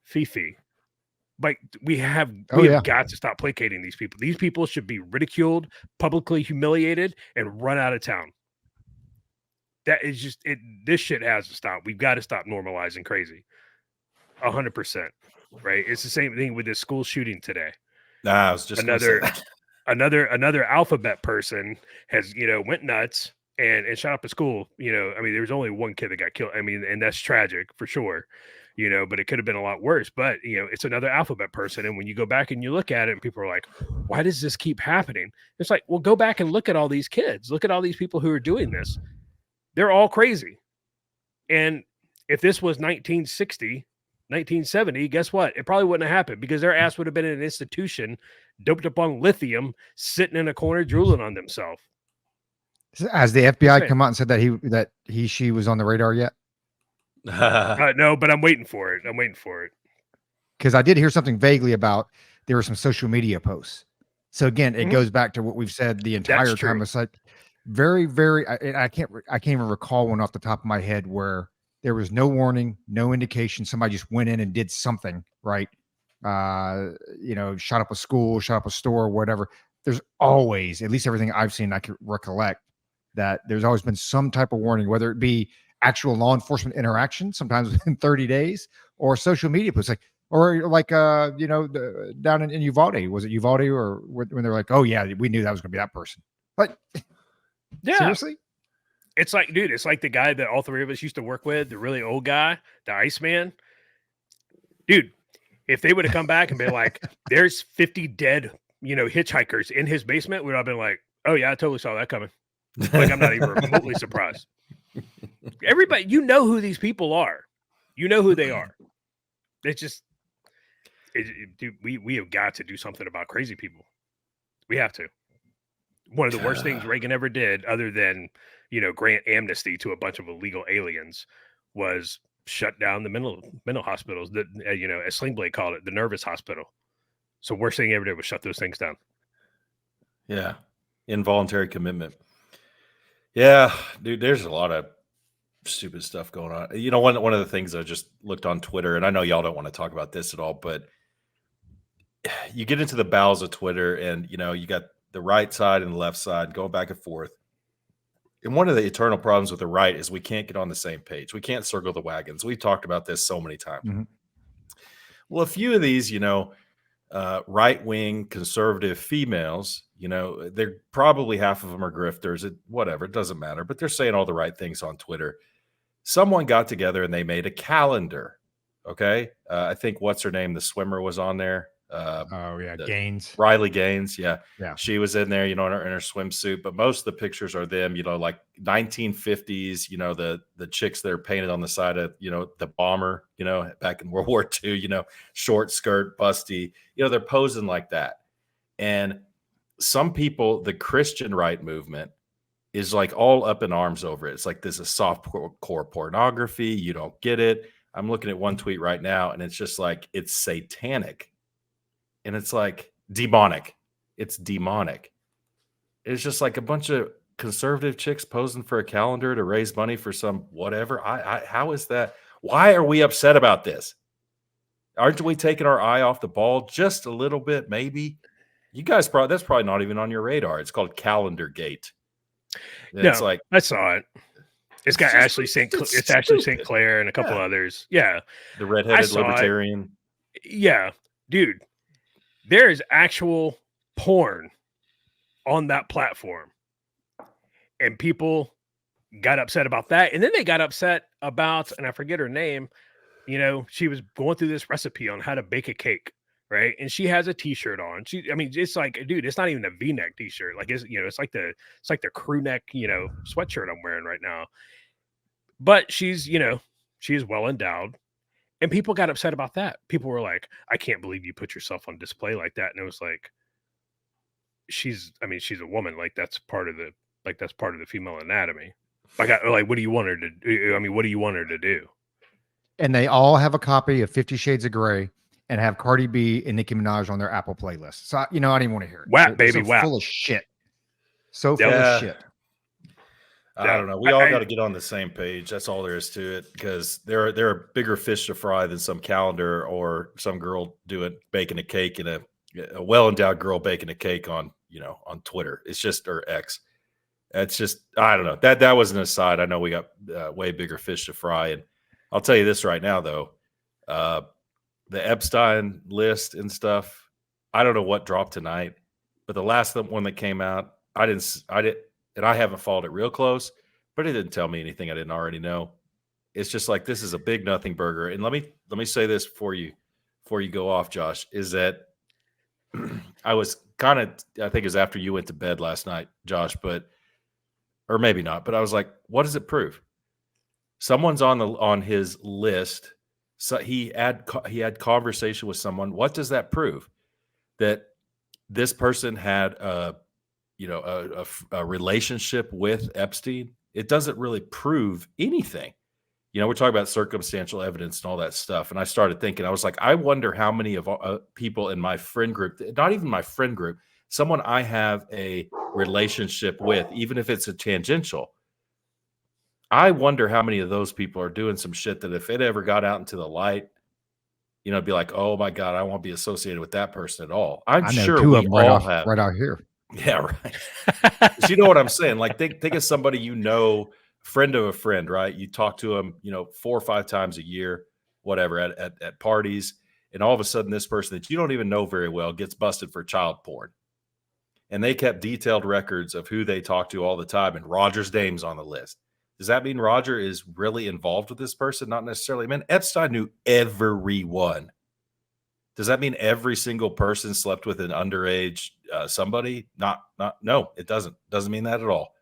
Fifi. Like we have got to stop placating these people. These people should be ridiculed, publicly humiliated, and run out of town. That is just it. This shit has to stop. We've got to stop normalizing crazy. 100%. Right. It's the same thing with this school shooting today. I was just another alphabet person has, went nuts and shot up a school. There was only one kid that got killed. And that's tragic for sure. But it could have been a lot worse. But, it's another alphabet person. And when you go back and you look at it and people are like, why does this keep happening? It's like, well, go back and look at all these kids. Look at all these people who are doing this. They're all crazy. And if this was 1960, 1970, guess what? It probably wouldn't have happened because their ass would have been in an institution doped up on lithium, sitting in a corner drooling on themselves. Has the FBI come out and said that she was on the radar yet? No, but I'm waiting for it. Because I did hear something vaguely about there were some social media posts. So again, it goes back to what we've said the entire time. It's like very, very. I can't even recall one off the top of my head where there was no warning, no indication. Somebody just went in and did something, right? Shot up a school, shot up a store, whatever. There's always, at least everything I've seen, I can recollect that there's always been some type of warning, whether it be actual law enforcement interaction, sometimes within 30 days, or social media posts, down in Uvalde. Was it Uvalde or when they're like, oh yeah, we knew that was going to be that person? But yeah, seriously. It's like, dude, it's like the guy that all 3 of us used to work with, the really old guy, the Iceman. Dude, if they would have come back and been like, there's 50 dead, hitchhikers in his basement, we would have been like, oh yeah, I totally saw that coming. Like, I'm not even remotely surprised. Everybody, who these people are. You know who they are. It's just, dude, we have got to do something about crazy people. We have to. One of the worst things Reagan ever did, other than, grant amnesty to a bunch of illegal aliens, was shut down the mental hospitals that, as Sling Blade called it, the nervous hospital. So worst thing he ever did was shut those things down. Yeah. Involuntary commitment. Yeah, dude, there's a lot of stupid stuff going on. You know, one of the things I just looked on Twitter, and I know y'all don't want to talk about this at all, but you get into the bowels of Twitter, and you know, you got the right side and the left side going back and forth. And one of the eternal problems with the right is we can't get on the same page. We can't circle the wagons. We've talked about this so many times. Mhm. Well, a few of these, you know, right-wing conservative females, you know, they're probably half of them are grifters. Whatever, it doesn't matter. But they're saying all the right things on Twitter. Someone got together and they made a calendar. Okay, I think what's her name, the swimmer, was on there. Oh yeah, Gaines. Riley Gaines, yeah, Yeah. she was in there, you know, in her swimsuit. But most of the pictures are them, you know, like 1950s, you know, the chicks that are painted on the side of, you know, the bomber, you know, back in World War II, you know, short skirt, busty, you know, they're posing like that. And some people, the Christian right movement, is like all up in arms over it. It's like this is soft core pornography. You don't get it. I'm looking at one tweet right now, and it's just like it's satanic. And it's like demonic. It's demonic. It's just like a bunch of conservative chicks posing for a calendar to raise money for some whatever. How is that? Why are we upset about this? Aren't we taking our eye off the ball just a little bit? Maybe you guys that's probably not even on your radar. It's called Calendar Gate. No, it's like I saw it. It's got Ashley it's Ashley St. stupid. Clair and a couple others. Yeah, The redheaded libertarian. Yeah, dude. There is actual porn on that platform. And people got upset about that. And then they got upset about, and I forget her name, you know, she was going through this recipe on how to bake a cake, right? And she has a t-shirt on. I mean, it's like, dude, it's not even a V-neck t-shirt. Like, it's, you know, it's like the crew neck, you know, sweatshirt I'm wearing right now. But she's, you know, she's well endowed. And people got upset about that. People were like, I can't believe you put yourself on display like that. And it was like, she's a woman. Like, that's part of the female anatomy. Like, what do you want her to do? I mean, what do you want her to do? And they all have a copy of 50 Shades of Grey and have Cardi B and Nicki Minaj on their Apple playlist. So, you know, I don't even want to hear it. WAP, baby, so WAP. Full of shit. So full of shit. I don't know. We all got to get on the same page. That's all there is to it, because there are bigger fish to fry than some calendar or some girl baking a cake and a well-endowed girl baking a cake on, you know, on Twitter. It's just, or X. It's just, I don't know. That was an aside. I know we got way bigger fish to fry. And I'll tell you this right now, though. The Epstein list and stuff, I don't know what dropped tonight, but the last one that came out, I didn't, and I haven't followed it real close, but it didn't tell me anything I didn't already know. It's just like, this is a big nothing burger. And let me say this before you go off, Josh, is that I was I think it was after you went to bed last night, Josh, or maybe not, but I was like, what does it prove? Someone's on his list. So he had conversation with someone. What does that prove? That this person had a relationship with Epstein? It doesn't really prove anything. You know, we're talking about circumstantial evidence and all that stuff. And I started thinking, I was like, I wonder how many of people in my friend group, not even my friend group, someone I have a relationship with, even if it's a tangential, I wonder how many of those people are doing some shit that if it ever got out into the light, you know, it'd be like, oh my God, I won't be associated with that person at all. I'm sure two we of them all have. right out here. Yeah, right. You know what I'm saying? Like, think of somebody, you know, friend of a friend, right? You talk to them, you know, 4 or 5 times a year, whatever, at parties, and all of a sudden this person that you don't even know very well gets busted for child porn. And they kept detailed records of who they talked to all the time, and Roger's name's on the list. Does that mean Roger is really involved with this person? Not necessarily. Man, Epstein knew everyone. Does that mean every single person slept with an underage somebody? No, it doesn't. Doesn't mean that at all.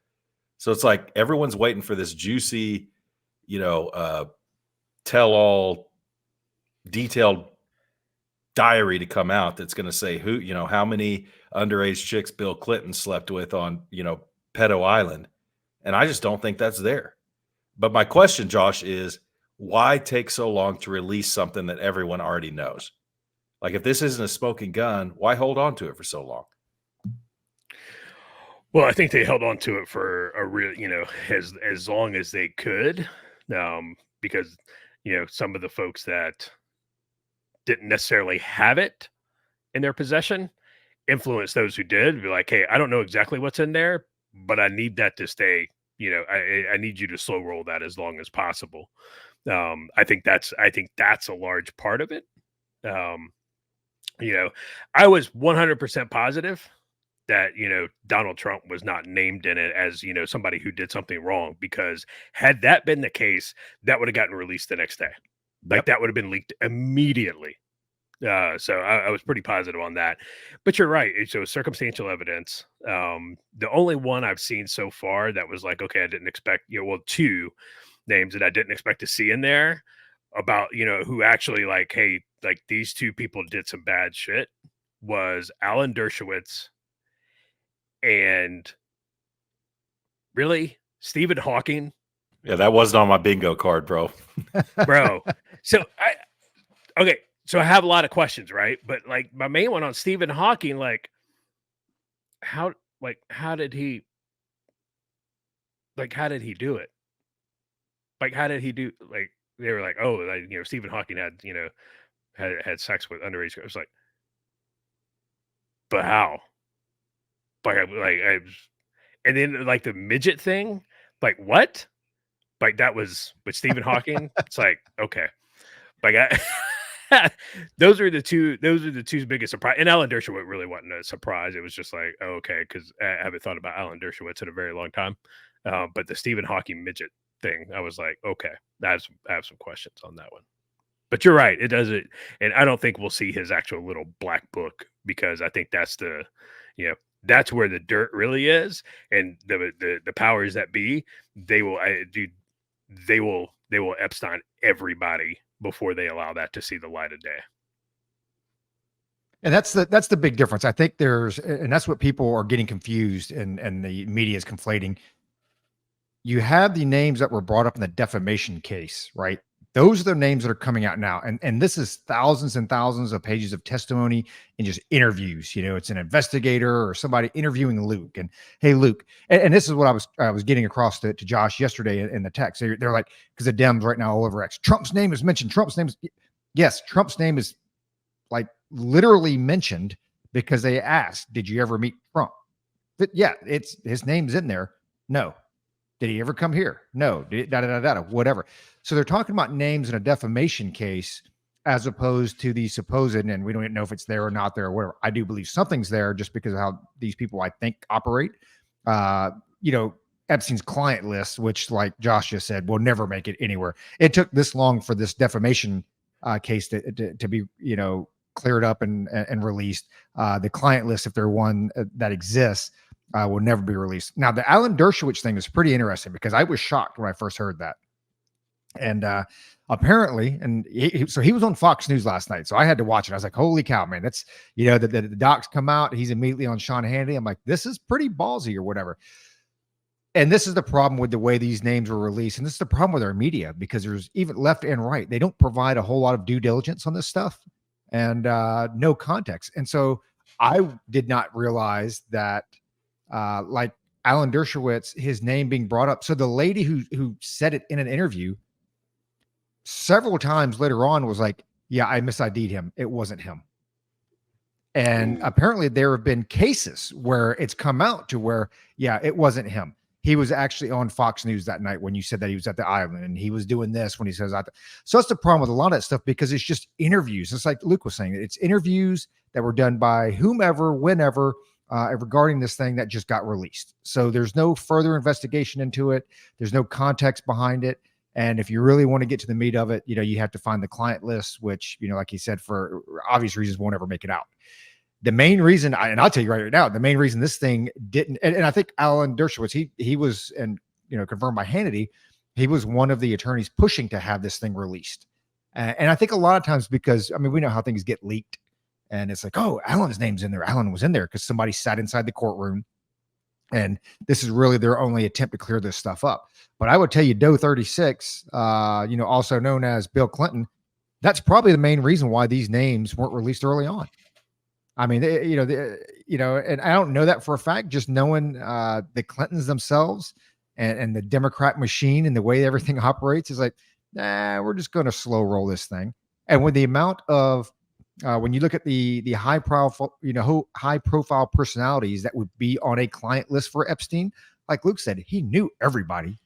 So it's like everyone's waiting for this juicy, you know, tell-all detailed diary to come out that's going to say who, you know, how many underage chicks Bill Clinton slept with on, you know, Pedo Island. And I just don't think that's there. But my question, Josh, is why take so long to release something that everyone already knows? Like, if this isn't a smoking gun, why hold on to it for so long? Well, I think they held on to it for a real, as long as they could, because some of the folks that didn't necessarily have it in their possession influenced those who did. Be like, hey, I don't know exactly what's in there, but I need that to stay. I need you to slow roll that as long as possible. I think that's a large part of it. Um, I was 100% positive that Donald Trump was not named in it as somebody who did something wrong, because had that been the case, that would have gotten released the next day. Like that would have been leaked immediately. So I was pretty positive on that. But you're right. It shows circumstantial evidence. The only one I've seen so far that was like, okay, I didn't expect, two names that I didn't expect to see in there about, who actually like, hey, like these two people did some bad shit, was Alan Dershowitz and really Stephen Hawking. Yeah, that wasn't on my bingo card, bro. Bro. So I have a lot of questions, right? But like my main one on Stephen Hawking, like how did he do it? Like how did he do, like they were like, oh, like, Stephen Hawking had had sex with underage girls. Like, but how? And then like the midget thing, like what? Like that was with Stephen Hawking. It's like, okay. Like those are the two biggest surprise. And Alan Dershowitz really wasn't a surprise. It was just like, oh, okay, because I haven't thought about Alan Dershowitz in a very long time. But the Stephen Hawking midget thing, I was like, okay, I have some questions on that one. But you're right, it doesn't, and I don't think we'll see his actual little black book, because I think that's that's where the dirt really is, and the powers that be, they will Epstein everybody before they allow that to see the light of day. And that's the big difference. I think and that's what people are getting confused, and the media is conflating. You have the names that were brought up in the defamation case, right? Those are the names that are coming out now. And this is thousands and thousands of pages of testimony and just interviews. It's an investigator or somebody interviewing Luke. And hey, Luke, and this is what I was getting across to Josh yesterday in the text. They're like, because the Dems right now all over X, Trump's name is mentioned. Yes, Trump's name is like literally mentioned, because they asked, did you ever meet Trump? But yeah, his name's in there. No. Did he ever come here? No. Whatever. So they're talking about names in a defamation case as opposed to the supposed, and we don't even know if it's there or not there or whatever. I do believe something's there just because of how these people, I think, operate. Epstein's client list, which, like Josh just said, will never make it anywhere. It took this long for this defamation case to be, cleared up and released. The client list, if there one that exists, will never be released. Now, the Alan Dershowitz thing is pretty interesting, because I was shocked when I first heard that. And apparently, and so he was on Fox News last night, so I had to watch it. I was like, holy cow, man, that's, the docs come out. He's immediately on Sean Hannity. I'm like, this is pretty ballsy or whatever. And this is the problem with the way these names were released. And this is the problem with our media, because there's even left and right. They don't provide a whole lot of due diligence on this stuff, and no context. And so I did not realize that, like Alan Dershowitz, his name being brought up. So the lady who said it in an interview several times later on was like, yeah, I misid'd him. It wasn't him. And apparently there have been cases where it's come out to where, yeah, it wasn't him. He was actually on Fox News that night when you said that he was at the island, and he was doing this when he says that. So that's the problem with a lot of that stuff, because it's just interviews. It's like Luke was saying, it's interviews that were done by whomever, whenever, regarding this thing that just got released. So there's no further investigation into it. There's no context behind it. And if you really want to get to the meat of it, you have to find the client list, which, like he said, for obvious reasons, won't ever make it out. The main reason, and I'll tell you right now, the main reason this thing didn't, and I think Alan Dershowitz, he was, and confirmed by Hannity, he was one of the attorneys pushing to have this thing released. And I think a lot of times, because we know how things get leaked, and it's like, oh, Alan's name's in there. Alan was in there because somebody sat inside the courtroom, and this is really their only attempt to clear this stuff up. But I would tell you, Doe 36, also known as Bill Clinton, that's probably the main reason why these names weren't released early on. I mean, and I don't know that for a fact. Just knowing the Clintons themselves and the Democrat machine and the way everything operates is like, nah, we're just going to slow roll this thing. And with the amount of when you look at the high profile, high profile personalities that would be on a client list for Epstein, like Luke said, he knew everybody.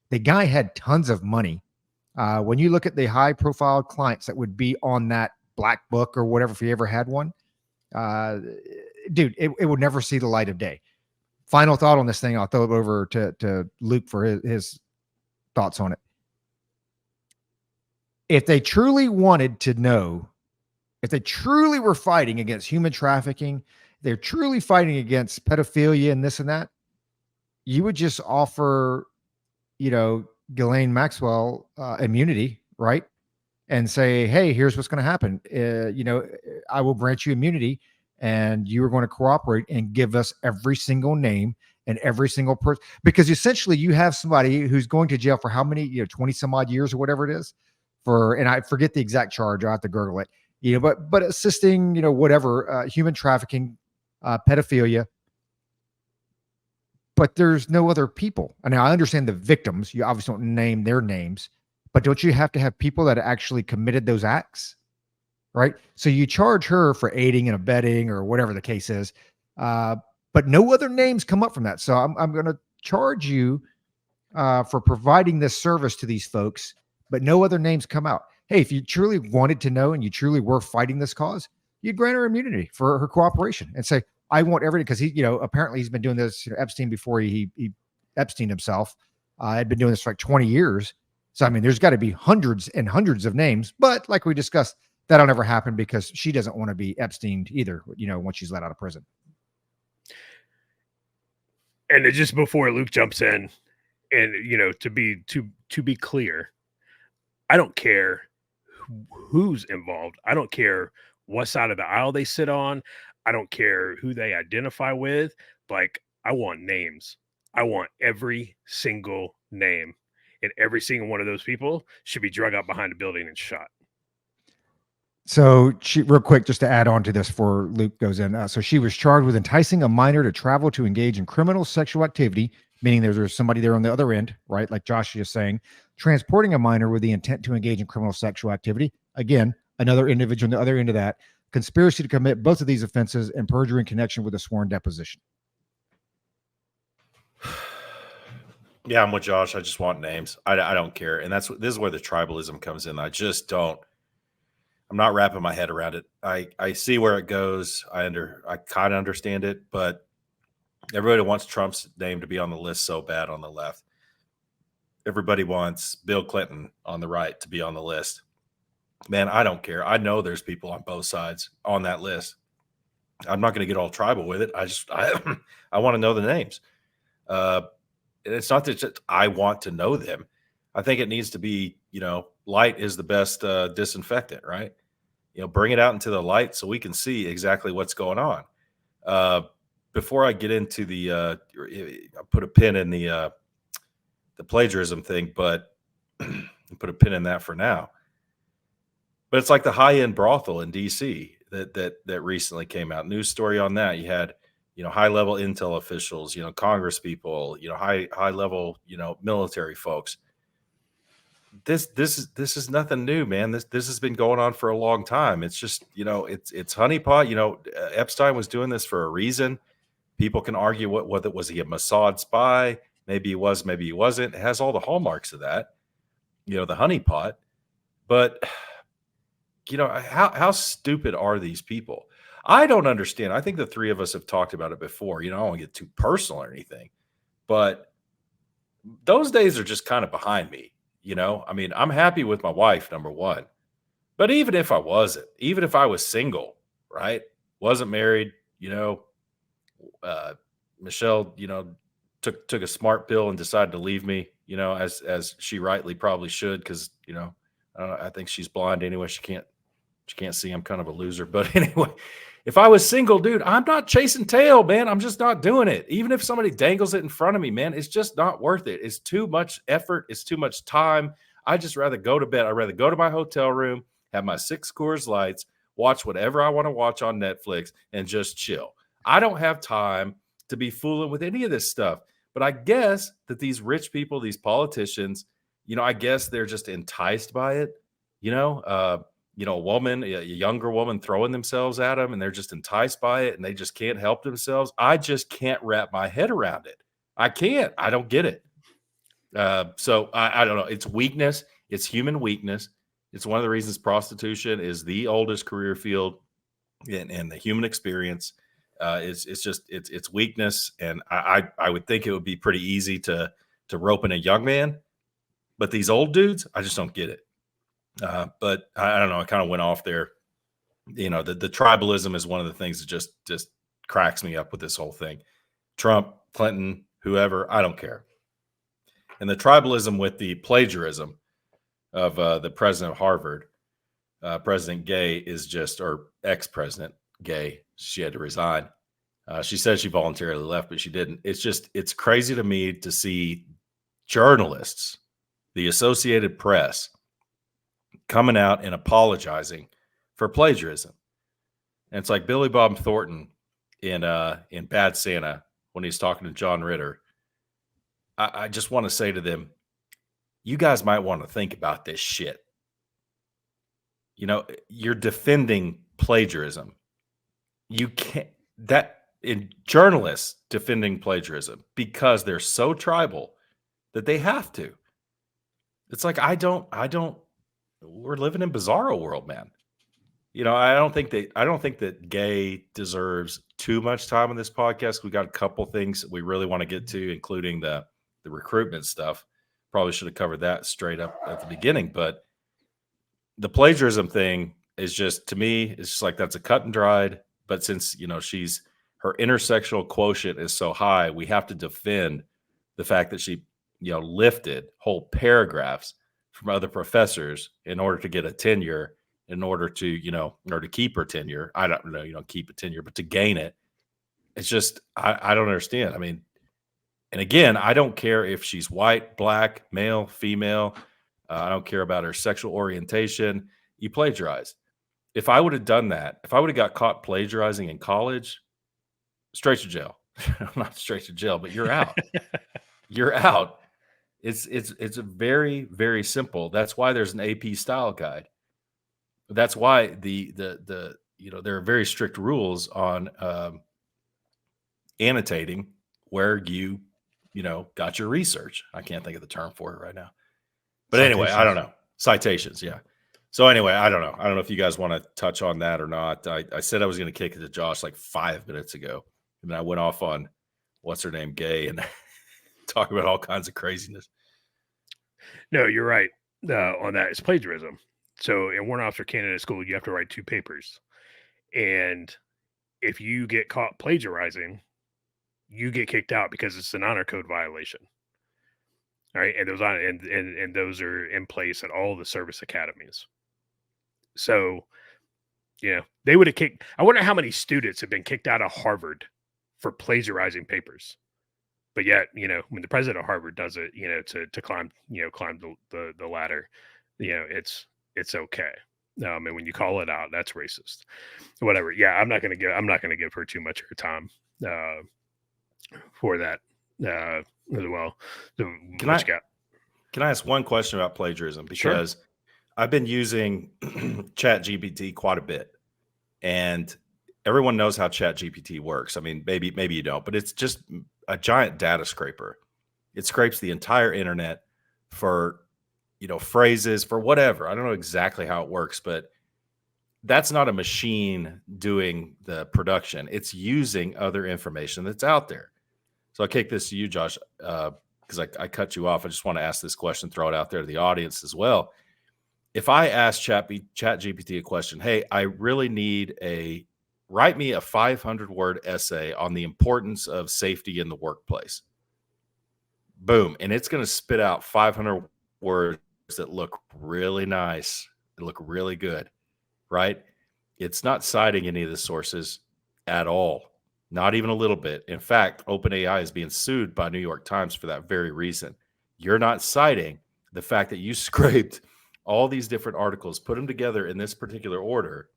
The guy had tons of money. When you look at the high profile clients that would be on that black book or whatever, if you ever had one, dude, it would never see the light of day. Final thought on this thing. I'll throw it over to Luke for his thoughts on it. If they truly wanted to know, if they truly were fighting against human trafficking, they're truly fighting against pedophilia and this and that, you would just offer, Ghislaine Maxwell immunity, right? And say, hey, here's what's going to happen. I will grant you immunity and you are going to cooperate and give us every single name and every single person. Because essentially you have somebody who's going to jail for how many, 20 some odd years or whatever it is and I forget the exact charge. I'll have to Google it, but assisting, whatever, human trafficking, pedophilia. But there's no other people. I mean, I understand the victims. You obviously don't name their names, but don't you have to have people that actually committed those acts? Right. So you charge her for aiding and abetting or whatever the case is. But no other names come up from that. So I'm going to charge you for providing this service to these folks, but no other names come out. Hey, if you truly wanted to know and you truly were fighting this cause, you'd grant her immunity for her cooperation and say, I want everything, because he, apparently he's been doing this, Epstein, before he Epstein himself had been doing this for like 20 years. So, I mean, there's got to be hundreds and hundreds of names, but like we discussed, that'll never happen because she doesn't want to be Epsteined either, once she's let out of prison. And just before Luke jumps in, and to be clear, I don't care who's involved. I don't care what side of the aisle they sit on. I don't care who they identify with. Like, I want names. I want every single name, and every single one of those people should be drug out behind a building and shot. So real quick, just to add on to this before Luke goes in. So she was charged with enticing a minor to travel to engage in criminal sexual activity, meaning there's somebody there on the other end, right? Like Josh is saying, transporting a minor with the intent to engage in criminal sexual activity. Again, another individual on the other end of that. Conspiracy to commit both of these offenses and perjury in connection with a sworn deposition. Yeah, I'm with Josh. I just want names. I don't care. And this is where the tribalism comes in. I'm not wrapping my head around it. I see where it goes. I kind of understand it, but everybody wants Trump's name to be on the list so bad on the left. Everybody wants Bill Clinton on the right to be on the list. Man, I don't care. I know there's people on both sides on that list. I'm not going to get all tribal with it. I want to know the names. It's not that just I want to know them. I think it needs to be, light is the best disinfectant, right? Bring it out into the light so we can see exactly what's going on. Before I get into I put a pin in the plagiarism thing, but put a pin in that for now. But it's like the high-end brothel in DC that recently came out. News story on that. You had, high-level intel officials, Congress people, high-level, military folks. This is nothing new, man. This has been going on for a long time. It's just, it's honeypot. Epstein was doing this for a reason. People can argue whether was he a Mossad spy? Maybe he was, maybe he wasn't. It has all the hallmarks of that, the honeypot. But how stupid are these people? I don't understand. I think the three of us have talked about it before. I don't want to get too personal or anything, but those days are just kind of behind me. I mean, I'm happy with my wife, number one. But even if I wasn't, even if I was single, right? Wasn't married, Michelle, took a smart pill and decided to leave me, as she rightly probably should, because, I think she's blind anyway. She can't see. I'm kind of a loser. But anyway, if I was single, dude, I'm not chasing tail, man. I'm just not doing it. Even if somebody dangles it in front of me, man, it's just not worth it. It's too much effort. It's too much time. I just rather go to bed. I'd rather go to my hotel room, have my 6 Coors Lights, watch whatever I want to watch on Netflix, and just chill. I don't have time to be fooling with any of this stuff. But I guess that these rich people, these politicians, I guess they're just enticed by it. A woman, a younger woman throwing themselves at them, and they're just enticed by it, and they just can't help themselves. I just can't wrap my head around it. I can't. I don't get it. So I don't know. It's weakness. It's human weakness. It's one of the reasons prostitution is the oldest career field in the human experience. It's weakness, and I would think it would be pretty easy to rope in a young man, but these old dudes, I just don't get it. But I don't know. I kind of went off there. The tribalism is one of the things that just cracks me up with this whole thing. Trump, Clinton, whoever, I don't care. And the tribalism with the plagiarism of the president of Harvard, President Gay, is just, or ex-president Gay, she had to resign. She said she voluntarily left, but she didn't. It's crazy to me to see journalists, the Associated Press, coming out and apologizing for plagiarism. And it's like Billy Bob Thornton in Bad Santa when he's talking to John Ritter. I just want to say to them, you guys might want to think about this shit. You're defending plagiarism. You can't, in journalists defending plagiarism because they're so tribal that they have to. It's like, we're living in bizarro world, man. I don't think that Gay deserves too much time on this podcast. We got a couple things that we really want to get to, including the recruitment stuff. Probably should have covered that straight up at the beginning, but the plagiarism thing is just, to me, it's just like, that's a cut and dried. But since, her intersectional quotient is so high, we have to defend the fact that she, lifted whole paragraphs from other professors in order to get a tenure, in order to, or to keep her tenure. I don't know, keep a tenure, but to gain it. It's just, I don't understand. I mean, and again, I don't care if she's white, black, male, female. I don't care about her sexual orientation. You plagiarize. If I would have done that, if I would have got caught plagiarizing in college, straight to jail. Not straight to jail, but you're out. You're out. It's very, very simple. That's why there's an AP style guide. That's why there are very strict rules on annotating where you got your research. I can't think of the term for it right now. But anyway, I don't know. Citations, yeah. So anyway, I don't know. I don't know if you guys want to touch on that or not. I said I was going to kick it to Josh like 5 minutes ago. And then I went off on what's her name, Gay, and talk about all kinds of craziness. No, you're right on that. It's plagiarism. So in warrant officer candidate school, you have to write 2 papers. And if you get caught plagiarizing, you get kicked out because it's an honor code violation. All right. And those are in place at all the service academies. So, they would have kicked. I wonder how many students have been kicked out of Harvard for plagiarizing papers. But yet, when the president of Harvard does it, to climb the ladder, it's okay. And when you call it out, that's racist. Whatever. Yeah, I'm not gonna give her too much of her time for that as well. So, Can I ask one question about plagiarism? Because sure. I've been using ChatGPT quite a bit, and everyone knows how ChatGPT works. I mean, maybe you don't, but it's just a giant data scraper. It scrapes the entire internet for, phrases, for whatever. I don't know exactly how it works, but that's not a machine doing the production. It's using other information that's out there. So I'll kick this to you, Josh, because I cut you off. I just want to ask this question, throw it out there to the audience as well. If I ask ChatGPT a question, hey, I really need write me a 500-word essay on the importance of safety in the workplace. Boom. And it's going to spit out 500 words that look really nice. They look really good, right? It's not citing any of the sources at all. Not even a little bit. In fact, OpenAI is being sued by New York Times for that very reason. You're not citing the fact that you scraped all these different articles, put them together in this particular order,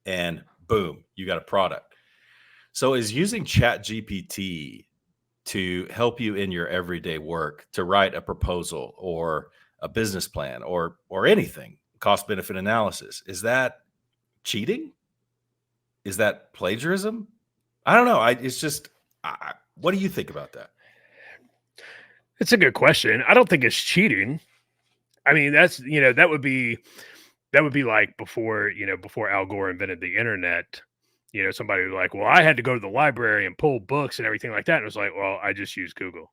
and boom, you got a product. So is using Chat GPT to help you in your everyday work to write a proposal or a business plan or anything, cost benefit analysis, is that cheating? Is that plagiarism? I don't know. It's just, what do you think about that? It's a good question. I don't think it's cheating. I mean, that's, that would be like before, before Al Gore invented the internet. Somebody was like, well, I had to go to the library and pull books and everything like that. And it was like, well, I just use Google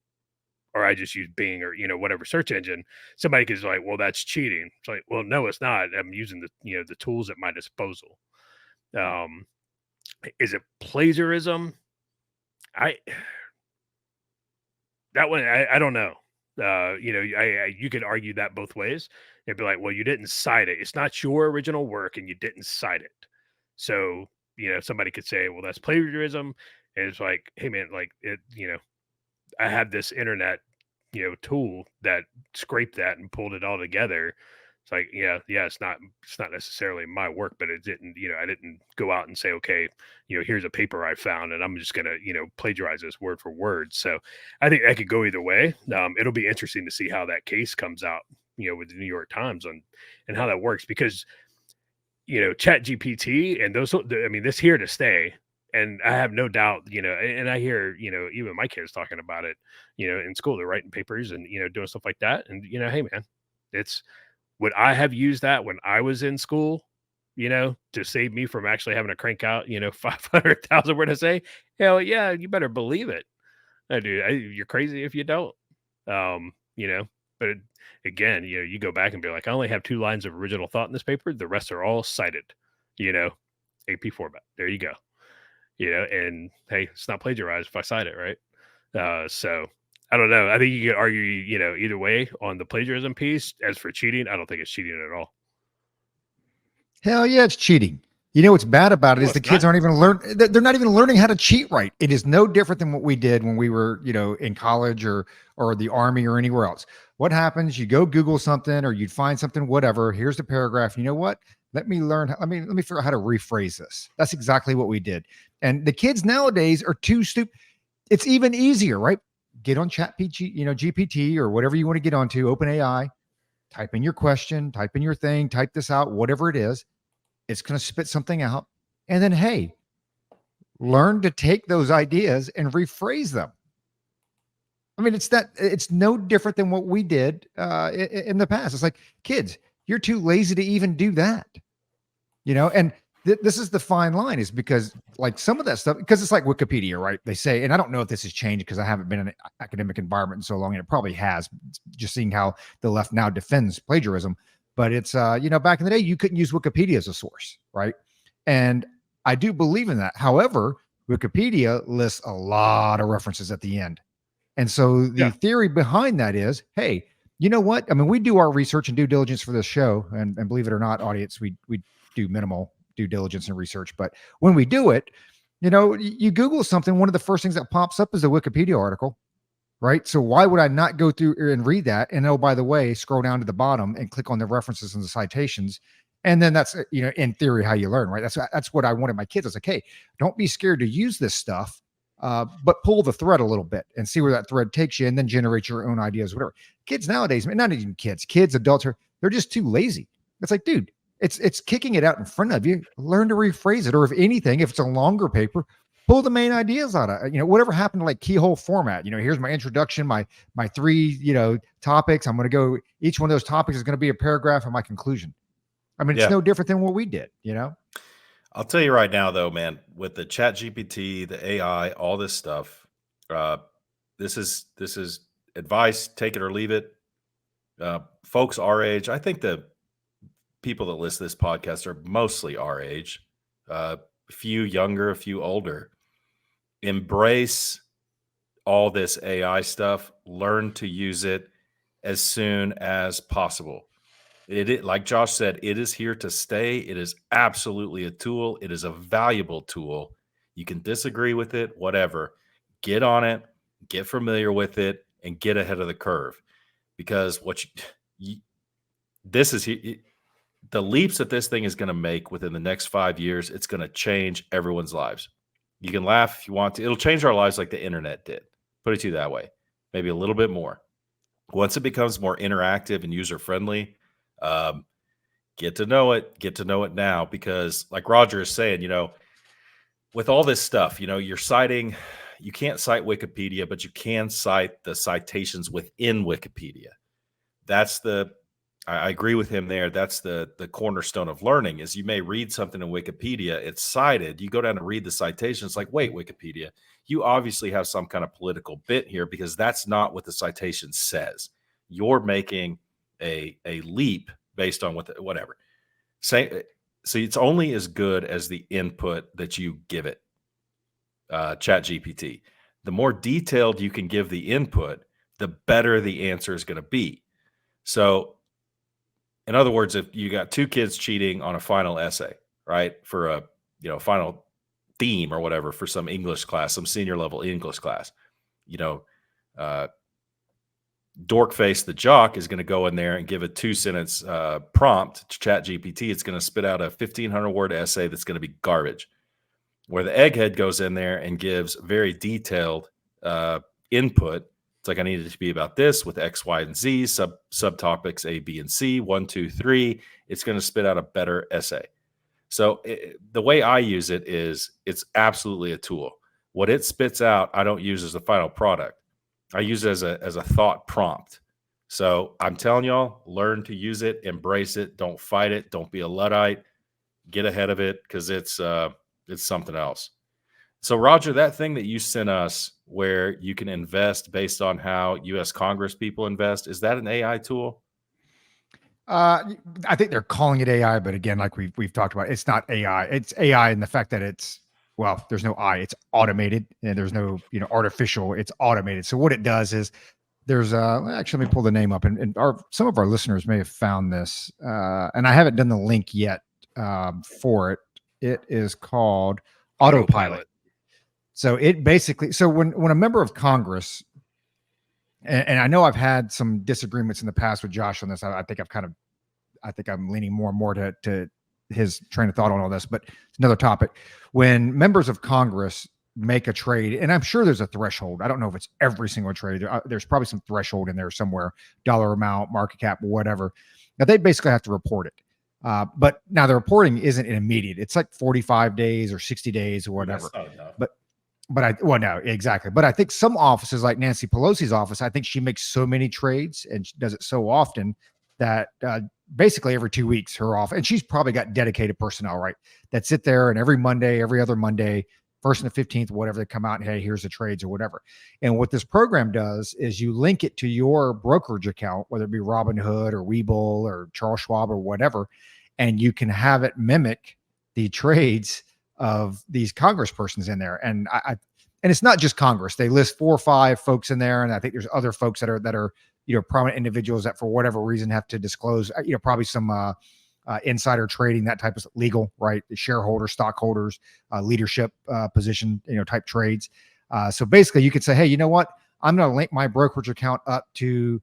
or I just use Bing or, whatever search engine. Somebody could like, well, that's cheating. It's like, well, no, it's not. I'm using the tools at my disposal. Is it plagiarism? That one, I don't know. You could argue that both ways. It'd be like, well, you didn't cite it. It's not your original work and you didn't cite it. So, somebody could say, well, that's plagiarism. And it's like, hey man, like it, I have this internet, tool that scraped that and pulled it all together. It's like, yeah, it's not necessarily my work, but it didn't, I didn't go out and say, okay, here's a paper I found and I'm just going to, plagiarize this word for word. So I think that could go either way. It'll be interesting to see how that case comes out, with the New York Times and how that works because, Chat GPT and those, I mean, this here to stay. And I have no doubt, and I hear, even my kids talking about it, in school, they're writing papers and, doing stuff like that. And, hey man, would I have used that when I was in school, to save me from actually having to crank out, 500,000 word essay? Hell yeah, you better believe it. Dude, you're crazy if you don't. But again, you go back and be like, I only have 2 lines of original thought in this paper. The rest are all cited, AP format. There you go. And hey, it's not plagiarized if I cite it, right? So I don't know. I think you could argue, either way on the plagiarism piece. As for cheating, I don't think it's cheating at all. Hell yeah, it's cheating. What's bad about it is the kids aren't even they're not even learning how to cheat right. It is no different than what we did when we were, in college or the army or anywhere else. What happens? You go Google something or you'd find something, whatever. Here's the paragraph. You know what? Let me figure out how to rephrase this. That's exactly what we did. And the kids nowadays are too stupid. It's even easier, right? Get on GPT, or whatever you want to get onto, OpenAI, type in your question, type in your thing, type this out, whatever it is. It's going to spit something out. And then, hey, learn to take those ideas and rephrase them. I mean, it's no different than what we did in the past. It's like, kids, you're too lazy to even do that. And this is the fine line, is because like some of that stuff, because it's like Wikipedia, right? They say, and I don't know if this has changed because I haven't been in an academic environment in so long, and it probably has, just seeing how the left now defends plagiarism. But it's, back in the day, you couldn't use Wikipedia as a source, right? And I do believe in that. However, Wikipedia lists a lot of references at the end. And so the theory behind that is, hey, you know what? I mean, we do our research and due diligence for this show. And believe it or not, audience, we do minimal due diligence and research. But when we do it, you Google something, one of the first things that pops up is a Wikipedia article, right? So why would I not go through and read that? And oh, by the way, scroll down to the bottom and click on the references and the citations. And then that's, in theory, how you learn, right? That's what I wanted my kids. I was like, hey, don't be scared to use this stuff, but pull the thread a little bit and see where that thread takes you, and then generate your own ideas, whatever. Kids nowadays, not even kids, adults, they're just too lazy. It's like, dude, it's kicking it out in front of you. Learn to rephrase it. Or if anything, if it's a longer paper, pull the main ideas out of it. Whatever happened to like keyhole format. Here's my introduction, my 3, topics. I'm going to go, each one of those topics is going to be a paragraph and my conclusion. I mean, it's no different than what we did, I'll tell you right now, though, man, with the Chat GPT, the AI, all this stuff, this is advice, take it or leave it. Folks our age, I think the people that listen to this podcast are mostly our age, a few younger, a few older. Embrace all this AI stuff. Learn to use it as soon as possible. Like Josh said, it is here to stay. It is absolutely a tool. It is a valuable tool. You can disagree with it, whatever. Get on it, get familiar with it, and get ahead of the curve. Because the leaps that this thing is going to make within the next 5 years, it's going to change everyone's lives. You can laugh if you want to. It'll change our lives like the internet did. Put it to you that way. Maybe a little bit more. Once it becomes more interactive and user friendly, get to know it. Get to know it now, because like Roger is saying, with all this stuff, you're citing, you can't cite Wikipedia, but you can cite the citations within Wikipedia. I agree with him there. That's the cornerstone of learning. Is you may read something in Wikipedia, it's cited, you go down and read the citation. It's like, wait, Wikipedia, you obviously have some kind of political bit here, because that's not what the citation says. You're making a leap based on whatever. So it's only as good as the input that you give it. Chat GPT. The more detailed you can give the input, the better the answer is going to be. So in other words, if you got two kids cheating on a final essay, right, for a final theme or whatever for some English class, some senior level English class, Dorkface the jock is going to go in there and give a 2-sentence prompt to Chat GPT. It's going to spit out a 1,500-word essay that's going to be garbage. Where the egghead goes in there and gives very detailed input. It's like, I need it to be about this with X, Y, and Z, subtopics A, B, and C, 1, 2, 3. It's going to spit out a better essay. So the way I use it is it's absolutely a tool. What it spits out, I don't use as a final product. I use it as a thought prompt. So I'm telling y'all, learn to use it, embrace it, don't fight it, don't be a Luddite, get ahead of it, because it's something else. So Roger, that thing that you sent us where you can invest based on how U.S. Congress people invest, is that an AI tool? I think they're calling it AI, but again, like we've talked about, it's not AI. It's AI in the fact that there's no I, it's automated, and there's no, artificial, it's automated. So what it does is actually, let me pull the name up, and some of our listeners may have found this, and I haven't done the link yet for it. It is called Autopilot. So it basically, when a member of Congress, and I know I've had some disagreements in the past with Josh on this. I think I'm leaning more and more to his train of thought on all this, but it's another topic. When members of Congress make a trade, and I'm sure there's a threshold. I don't know if it's every single trade. There's probably some threshold in there somewhere, dollar amount, market cap, whatever. Now they basically have to report it. But now the reporting isn't immediate. It's like 45 days or 60 days or whatever. No, exactly. But I think some offices, like Nancy Pelosi's office, I think she makes so many trades and she does it so often that basically every 2 weeks her off, and she's probably got dedicated personnel, right, that sit there, and every Monday, every other Monday, 1st and the 15th, whatever, they come out and, hey, here's the trades or whatever. And what this program does is you link it to your brokerage account, whether it be Robinhood or Webull or Charles Schwab or whatever, and you can have it mimic the trades of these congresspersons in there. And and it's not just Congress. They list 4 or 5 folks in there, and I think there's other folks that are prominent individuals that for whatever reason have to disclose probably some insider trading, that type of legal, right? The shareholders, stockholders, leadership position, type trades. So basically you could say, hey, you know what? I'm going to link my brokerage account up to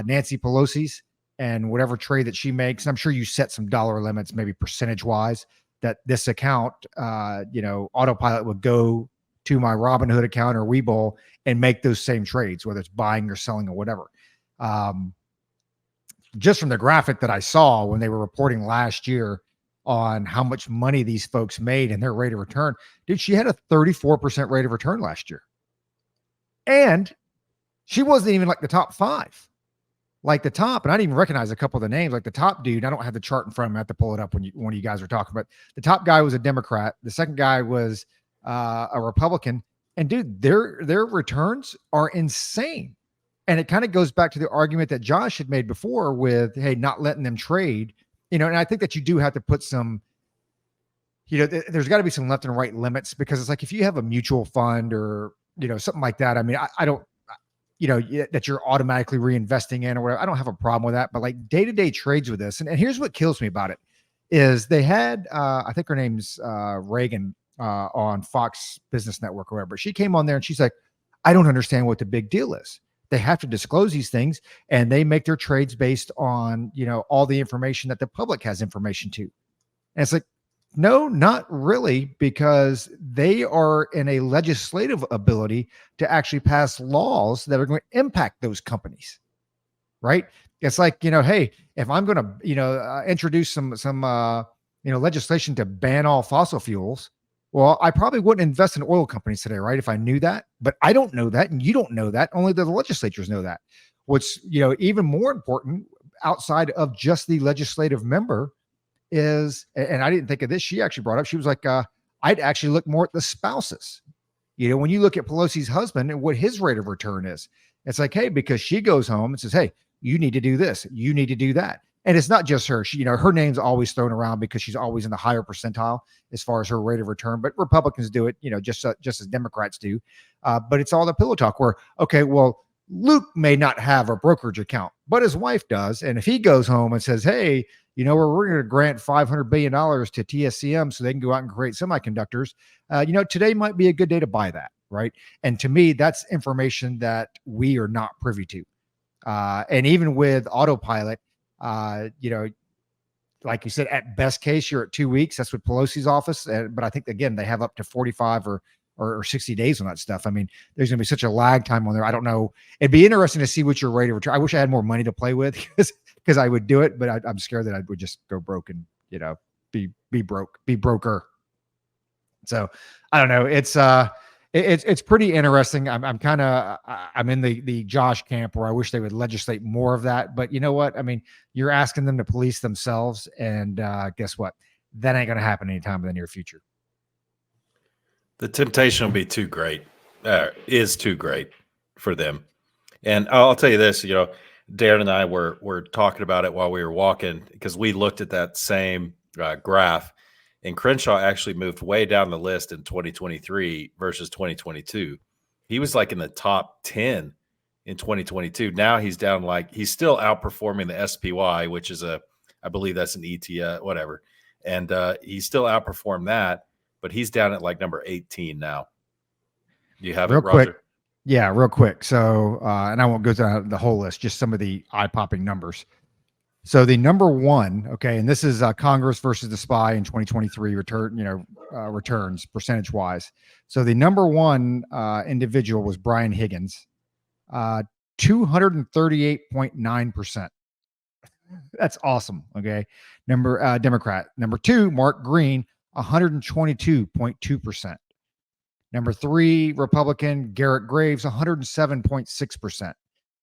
Nancy Pelosi's, and whatever trade that she makes. I'm sure you set some dollar limits, maybe percentage wise, that this account, Autopilot would go to my Robinhood account or Webull and make those same trades, whether it's buying or selling or whatever. Just from the graphic that I saw when they were reporting last year on how much money these folks made and their rate of return, dude, she had a 34% rate of return last year. And she wasn't even like the top 5. Like the top, and I didn't even recognize a couple of the names. Like the top dude, I don't have the chart in front of me. I have to pull it up when one of you guys are talking. But the top guy was a Democrat. The second guy was a Republican. And dude, their returns are insane. And it kind of goes back to the argument that Josh had made before with, hey, not letting them trade. And I think that you do have to put some, there's got to be some left and right limits, because it's like if you have a mutual fund or something like that. I mean, I don't. That you're automatically reinvesting in or whatever. I don't have a problem with that, but like day-to-day trades with this. And here's what kills me about it is they had, I think her name's Reagan on Fox Business Network or whatever. She came on there and she's like, I don't understand what the big deal is. they have to disclose these things, and they make their trades based on, all the information that the public has information to. And it's like, no, not really, because they are in a legislative ability to actually pass laws that are going to impact those companies, right? It's like, hey, if I'm going to, introduce some legislation to ban all fossil fuels, well, I probably wouldn't invest in oil companies today, right? If I knew that, but I don't know that, and you don't know that. Only the legislatures know that. What's, even more important outside of just the legislative member is, and I didn't think of this, she actually brought up, she was like, I'd actually look more at the spouses. When you look at Pelosi's husband and what his rate of return is, it's like, hey, because she goes home and says, hey, you need to do this, you need to do that. And it's not just her. She, her name's always thrown around because she's always in the higher percentile as far as her rate of return. But Republicans do it, just as Democrats do. But it's all the pillow talk where, okay, well, Luke may not have a brokerage account, but his wife does. And if he goes home and says, hey, we're going to grant $500 billion to TSCM so they can go out and create semiconductors, today might be a good day to buy that, right? And to me, that's information that we are not privy to. And even with autopilot, like you said, at best case, you're at 2 weeks. That's with Pelosi's office. But I think, again, they have up to 45 or 60 days on that stuff. I mean, there's going to be such a lag time on there. I don't know. It'd be interesting to see what your rate of return. I wish I had more money to play with because I would do it, but I'm scared that I would just go broke and, be broker. So I don't know. It's pretty interesting. I'm in the Josh camp where I wish they would legislate more of that. But you know what? I mean, you're asking them to police themselves, and guess what? That ain't going to happen anytime in the near future. The temptation will be too great, is too great for them. And I'll tell you this, Darren and I were talking about it while we were walking because we looked at that same graph. And Crenshaw actually moved way down the list in 2023 versus 2022. He was like in the top 10 in 2022. Now he's down, like, he's still outperforming the SPY, which is I believe that's an ETF, whatever. And he's still outperformed that, but he's down at like number 18 now. Do you have Real it, Roger? quick. Yeah, real quick. So, and I won't go through the whole list, just some of the eye-popping numbers. So the number one, okay, and this is Congress versus the SPY in 2023 returns percentage wise. So the number one individual was Brian Higgins, 238.9%. That's awesome. Okay, Democrat. Number two, Mark Green, 122.2%. Number three, Republican Garrett Graves, 107.6%.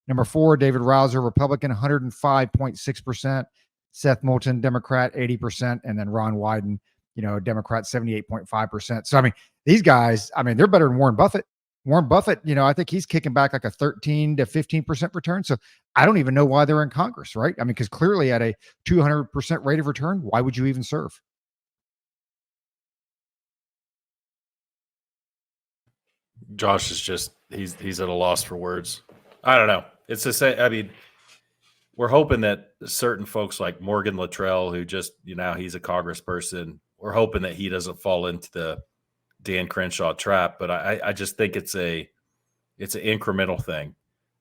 Number four, David Rouser, Republican, 105.6%. Seth Moulton, Democrat, 80%. And then Ron Wyden, Democrat, 78.5%. So, I mean, these guys, they're better than Warren Buffett. Warren Buffett, I think he's kicking back like a 13 to 15% return. So I don't even know why they're in Congress, right? Because clearly at a 200% rate of return, why would you even serve? Josh is just, he's at a loss for words. I don't know. It's the same. We're hoping that certain folks like Morgan Luttrell, who just, he's a congressperson, we're hoping that he doesn't fall into the Dan Crenshaw trap. But I just think it's an incremental thing.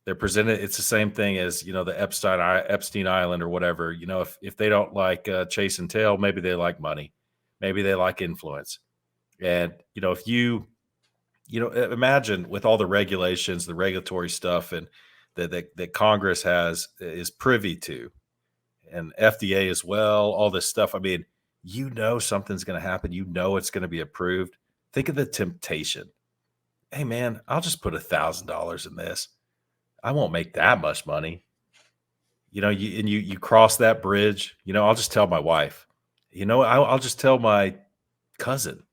They're presented. It's the same thing as, the Epstein Island or whatever. If they don't like chase and tail, maybe they like money, maybe they like influence. And, if you imagine with all the regulations, the regulatory stuff, and that Congress is privy to, and FDA as well, all this stuff. Something's going to happen. It's going to be approved. Think of the temptation. Hey, man, I'll just put $1,000 in this. I won't make that much money. You cross that bridge. I'll just tell my wife. I'll just tell my cousin.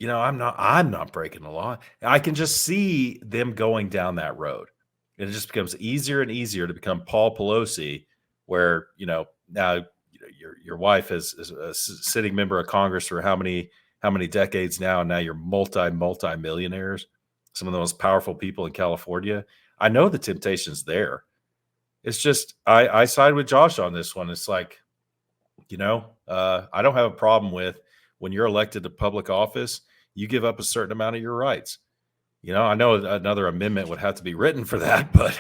I'm not breaking the law. I can just see them going down that road. And it just becomes easier and easier to become Paul Pelosi, where, now your wife is a sitting member of Congress for how many decades now, and now you're multi-millionaires, some of the most powerful people in California. I know the temptation's there. It's just I side with Josh on this one. It's like, I don't have a problem with when you're elected to public office, you give up a certain amount of your rights. I know another amendment would have to be written for that, but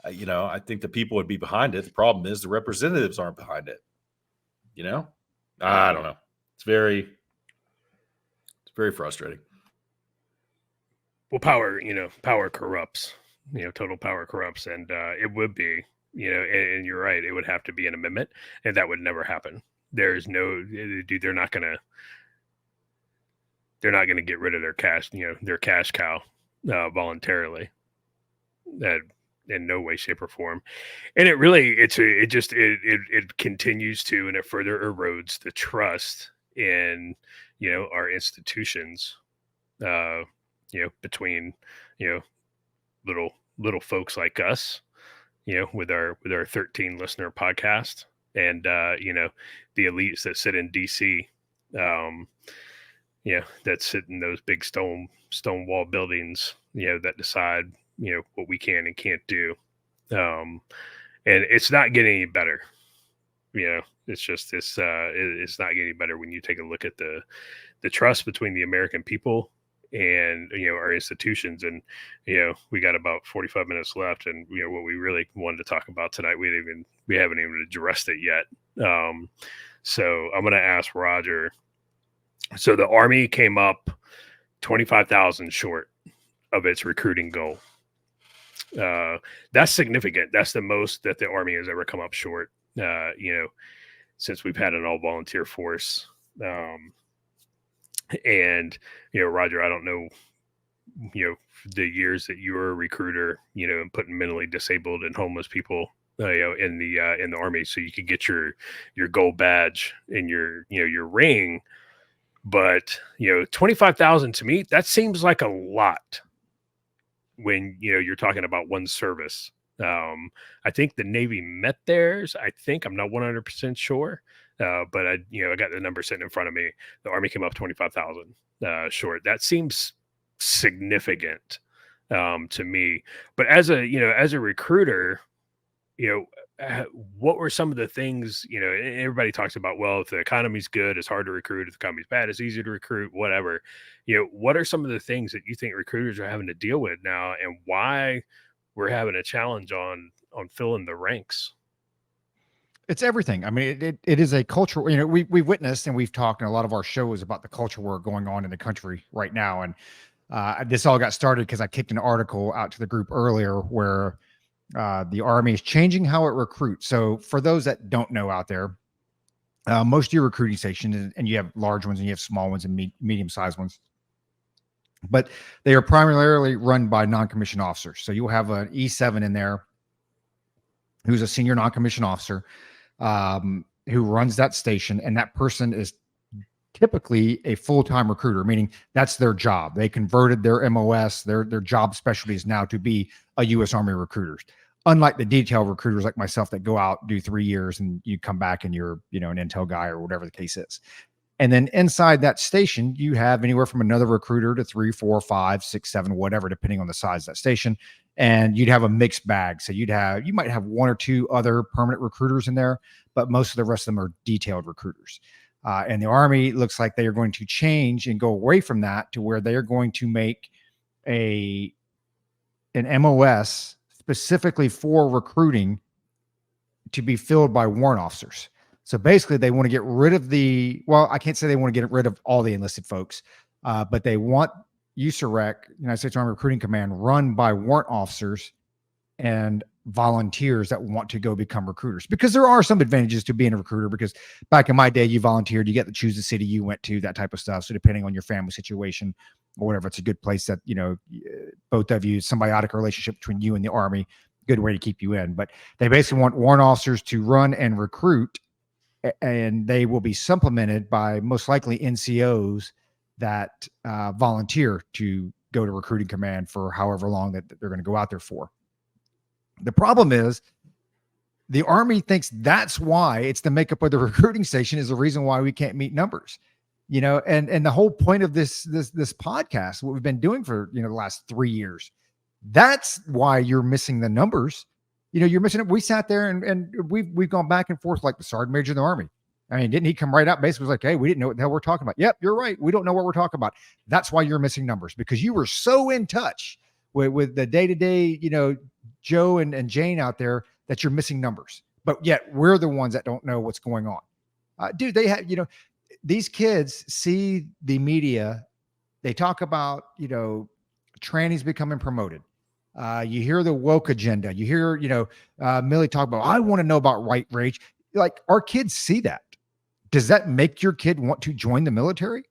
I think the people would be behind it. The problem is the representatives aren't behind it. I don't know. It's very frustrating. Well, power corrupts. Total power corrupts, and it would be, and you're right. It would have to be an amendment, and that would never happen. There's no, dude. They're not gonna get rid of their cash cow voluntarily. That in no way, shape, or form. And it continues to, and it further erodes the trust in our institutions. Between little folks like us, with our 13 listener podcast, and the elites that sit in DC, that sit in those big stone wall buildings, that decide what we can and can't do. And it's not getting any better. It's just it's not getting better when you take a look at the trust between the American people and our institutions. And we got about 45 minutes left, and what we really wanted to talk about tonight, we haven't even addressed it yet. So I'm going to ask Roger. So the Army came up 25,000 short of its recruiting goal. That's significant. That's the most that the Army has ever come up short, since we've had an all volunteer force. And Roger, I don't know, the years that you were a recruiter, and putting mentally disabled and homeless people, in the Army, so you could get your gold badge and your ring. But 25,000 to me, that seems like a lot when you're talking about one service. I think the Navy met theirs. I'm not 100% sure. But I got the number sitting in front of me. The Army came up 25,000 short. That seems significant to me. But as a recruiter, what were some of the things? Everybody talks about, well, if the economy's good, it's hard to recruit. If the economy's bad, it's easy to recruit. Whatever. What are some of the things that you think recruiters are having to deal with now, and why we're having a challenge on filling the ranks? It's everything. I mean, it is a culture. We've witnessed and we've talked in a lot of our shows about the culture war going on in the country right now. And this all got started because I kicked an article out to the group earlier where the Army is changing how it recruits. So for those that don't know out there, most of your recruiting stations, and you have large ones and you have small ones and medium-sized ones, but they are primarily run by non-commissioned officers. So you'll have an E7 in there who's a senior non-commissioned officer, who runs that station, and that person is typically a full-time recruiter, meaning that's their job. They converted their MOS, their job specialties now to be a U.S. Army recruiters. Unlike the detail recruiters like myself that go out, do 3 years, and you come back and you're an intel guy or whatever the case is. And then inside that station, you have anywhere from another recruiter to 3, 4, 5, 6, 7, whatever, depending on the size of that station. And you'd have a mixed bag. So you might have 1 or 2 other permanent recruiters in there, but most of the rest of them are detailed recruiters. And the Army looks like they are going to change and go away from that to where they are going to make an MOS specifically for recruiting to be filled by warrant officers. So basically they want to get rid of I can't say they want to get rid of all the enlisted folks, but they want USAREC, United States Army Recruiting Command, run by warrant officers and volunteers that want to go become recruiters, because there are some advantages to being a recruiter, because back in my day, you volunteered, you get to choose the city you went to, that type of stuff. So depending on your family situation or whatever, it's a good place that, both of you, symbiotic relationship between you and the Army, good way to keep you in. But they basically want warrant officers to run and recruit, and they will be supplemented by most likely NCOs that volunteer to go to recruiting command for however long that they're going to go out there for. The problem is the Army thinks that's why it's the makeup of the recruiting station is the reason why we can't meet numbers, and the whole point of this podcast, what we've been doing for, the last 3 years, that's why you're missing the numbers. You're missing it. We sat there and we've gone back and forth like the sergeant major of the Army. I mean, didn't he come right out? Basically was like, hey, we didn't know what the hell we're talking about. Yep, you're right. We don't know what we're talking about. That's why you're missing numbers, because you were so in touch with the day-to-day, Joe and Jane out there, that you're missing numbers. But yet we're the ones that don't know what's going on. Dude, they have, these kids see the media. They talk about, trannies becoming promoted. You hear the woke agenda. You hear, Millie talk about, I want to know about white rage. Like, our kids see that. Does that make your kid want to join the military?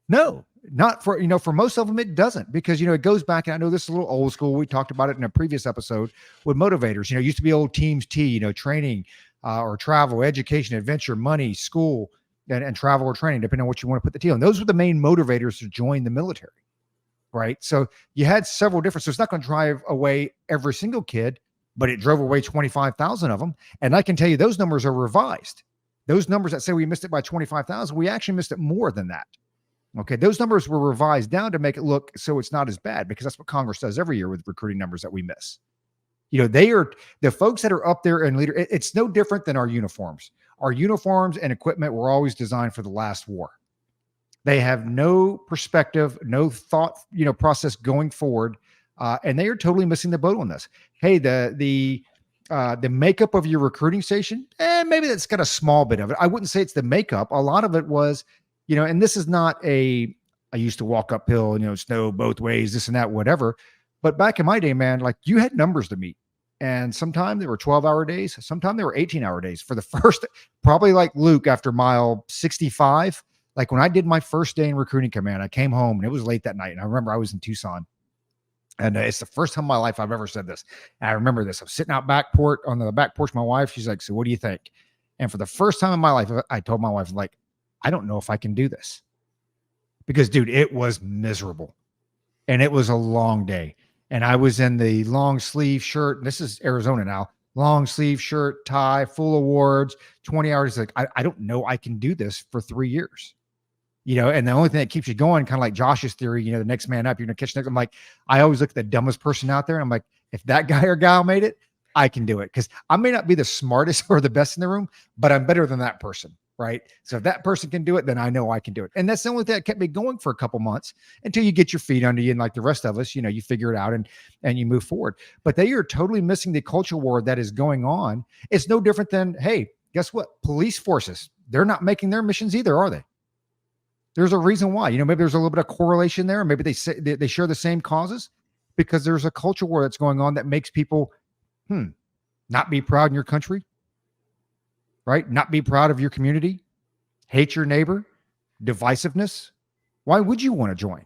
No, not for, for most of them, it doesn't, because, it goes back, and I know this is a little old school. We talked about it in a previous episode with motivators. It used to be old teams T, training or travel, education, adventure, money, school, and travel or training, depending on what you want to put the T on. Those were the main motivators to join the military, right? So you had several different, so it's not going to drive away every single kid, but it drove away 25,000 of them. And I can tell you those numbers are revised. Those numbers that say we missed it by 25,000, we actually missed it more than that. Okay. Those numbers were revised down to make it look so it's not as bad, because that's what Congress does every year with recruiting numbers that we miss. They are the folks that are up there and leader. It's no different than our uniforms. Our uniforms and equipment were always designed for the last war. They have no perspective, no thought, process going forward. And they are totally missing the boat on this. Hey, the makeup of your recruiting station, maybe that's got a small bit of it. I wouldn't say it's the makeup. A lot of it was, and this is not I used to walk uphill, snow both ways, this and that, whatever. But back in my day, man, like, you had numbers to meet. And sometimes they were 12-hour days. Sometimes they were 18-hour days. For the first, probably like Luke after mile 65, like when I did my first day in recruiting command, I came home and it was late that night. And I remember I was in Tucson. And it's the first time in my life I've ever said this. And I remember this. I'm sitting out on the back porch. My wife, she's like, so what do you think? And for the first time in my life, I told my wife, like, I don't know if I can do this. Because, dude, it was miserable. And it was a long day. And I was in the long sleeve shirt. And this is Arizona now. Long sleeve shirt, tie, full awards, 20 hours. Like, I don't know I can do this for 3 years. And the only thing that keeps you going, kind of like Josh's theory, the next man up, you're going to catch next. I'm like, I always look at the dumbest person out there. And I'm like, if that guy or gal made it, I can do it. Because I may not be the smartest or the best in the room, but I'm better than that person. Right. So if that person can do it, then I know I can do it. And that's the only thing that kept me going for a couple months, until you get your feet under you. And like the rest of us, you figure it out and you move forward. But they are totally missing the culture war that is going on. It's no different than, hey, guess what? Police forces, they're not making their missions either, are they? There's a reason why. Maybe there's a little bit of correlation there. Maybe they say they share the same causes, because there's a culture war that's going on that makes people not be proud in your country. Right? Not be proud of your community, hate your neighbor, divisiveness. Why would you want to join?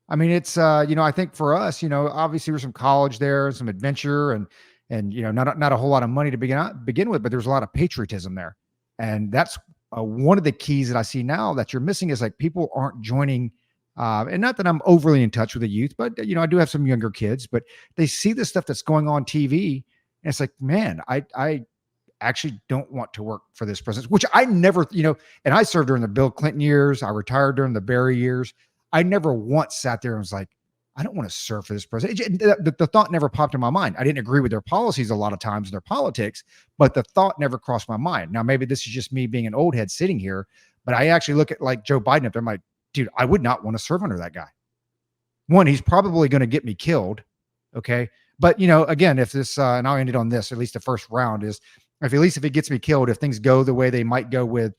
I mean, it's, I think for us, obviously there's some college there, some adventure and not a whole lot of money to begin with, but there's a lot of patriotism there. And that's one of the keys that I see now that you're missing, is like, people aren't joining. And not that I'm overly in touch with the youth, but, I do have some younger kids, but they see the stuff that's going on TV. And it's like, man, I actually don't want to work for this president, which I never, and I served during the Bill Clinton years. I retired during the Barry years. I never once sat there and was like, I don't want to serve for this president. The thought never popped in my mind. I didn't agree with their policies a lot of times in their politics, but the thought never crossed my mind. Now, maybe this is just me being an old head sitting here, but I actually look at like Joe Biden up there. I'm like, dude, I would not want to serve under that guy. One, he's probably going to get me killed. Okay. But, again, if this, and I'll end it on this, at least the first round is, if it gets me killed, if things go the way they might go with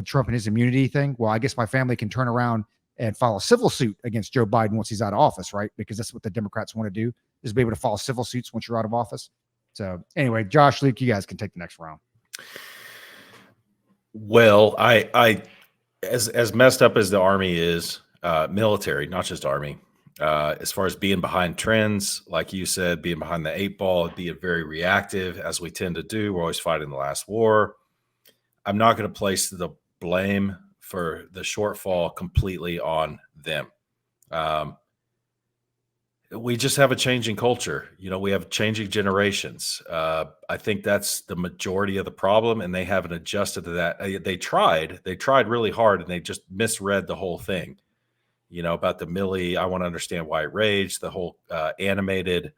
Trump and his immunity thing, well, I guess my family can turn around and file a civil suit against Joe Biden once he's out of office, right? Because that's what the Democrats want to do, is be able to file civil suits once you're out of office. So anyway, Josh, Luke, you guys can take the next round. Well, I as messed up as the Army is, military, not just Army, as far as being behind trends, like you said, being behind the 8 ball, being very reactive, as we tend to do. We're always fighting the last war. I'm not going to place the blame for the shortfall completely on them. We just have a changing culture. We have changing generations. I think that's the majority of the problem, and they haven't adjusted to that. They tried really hard, and they just misread the whole thing. About the Millie, I want to understand why it raged, the whole animated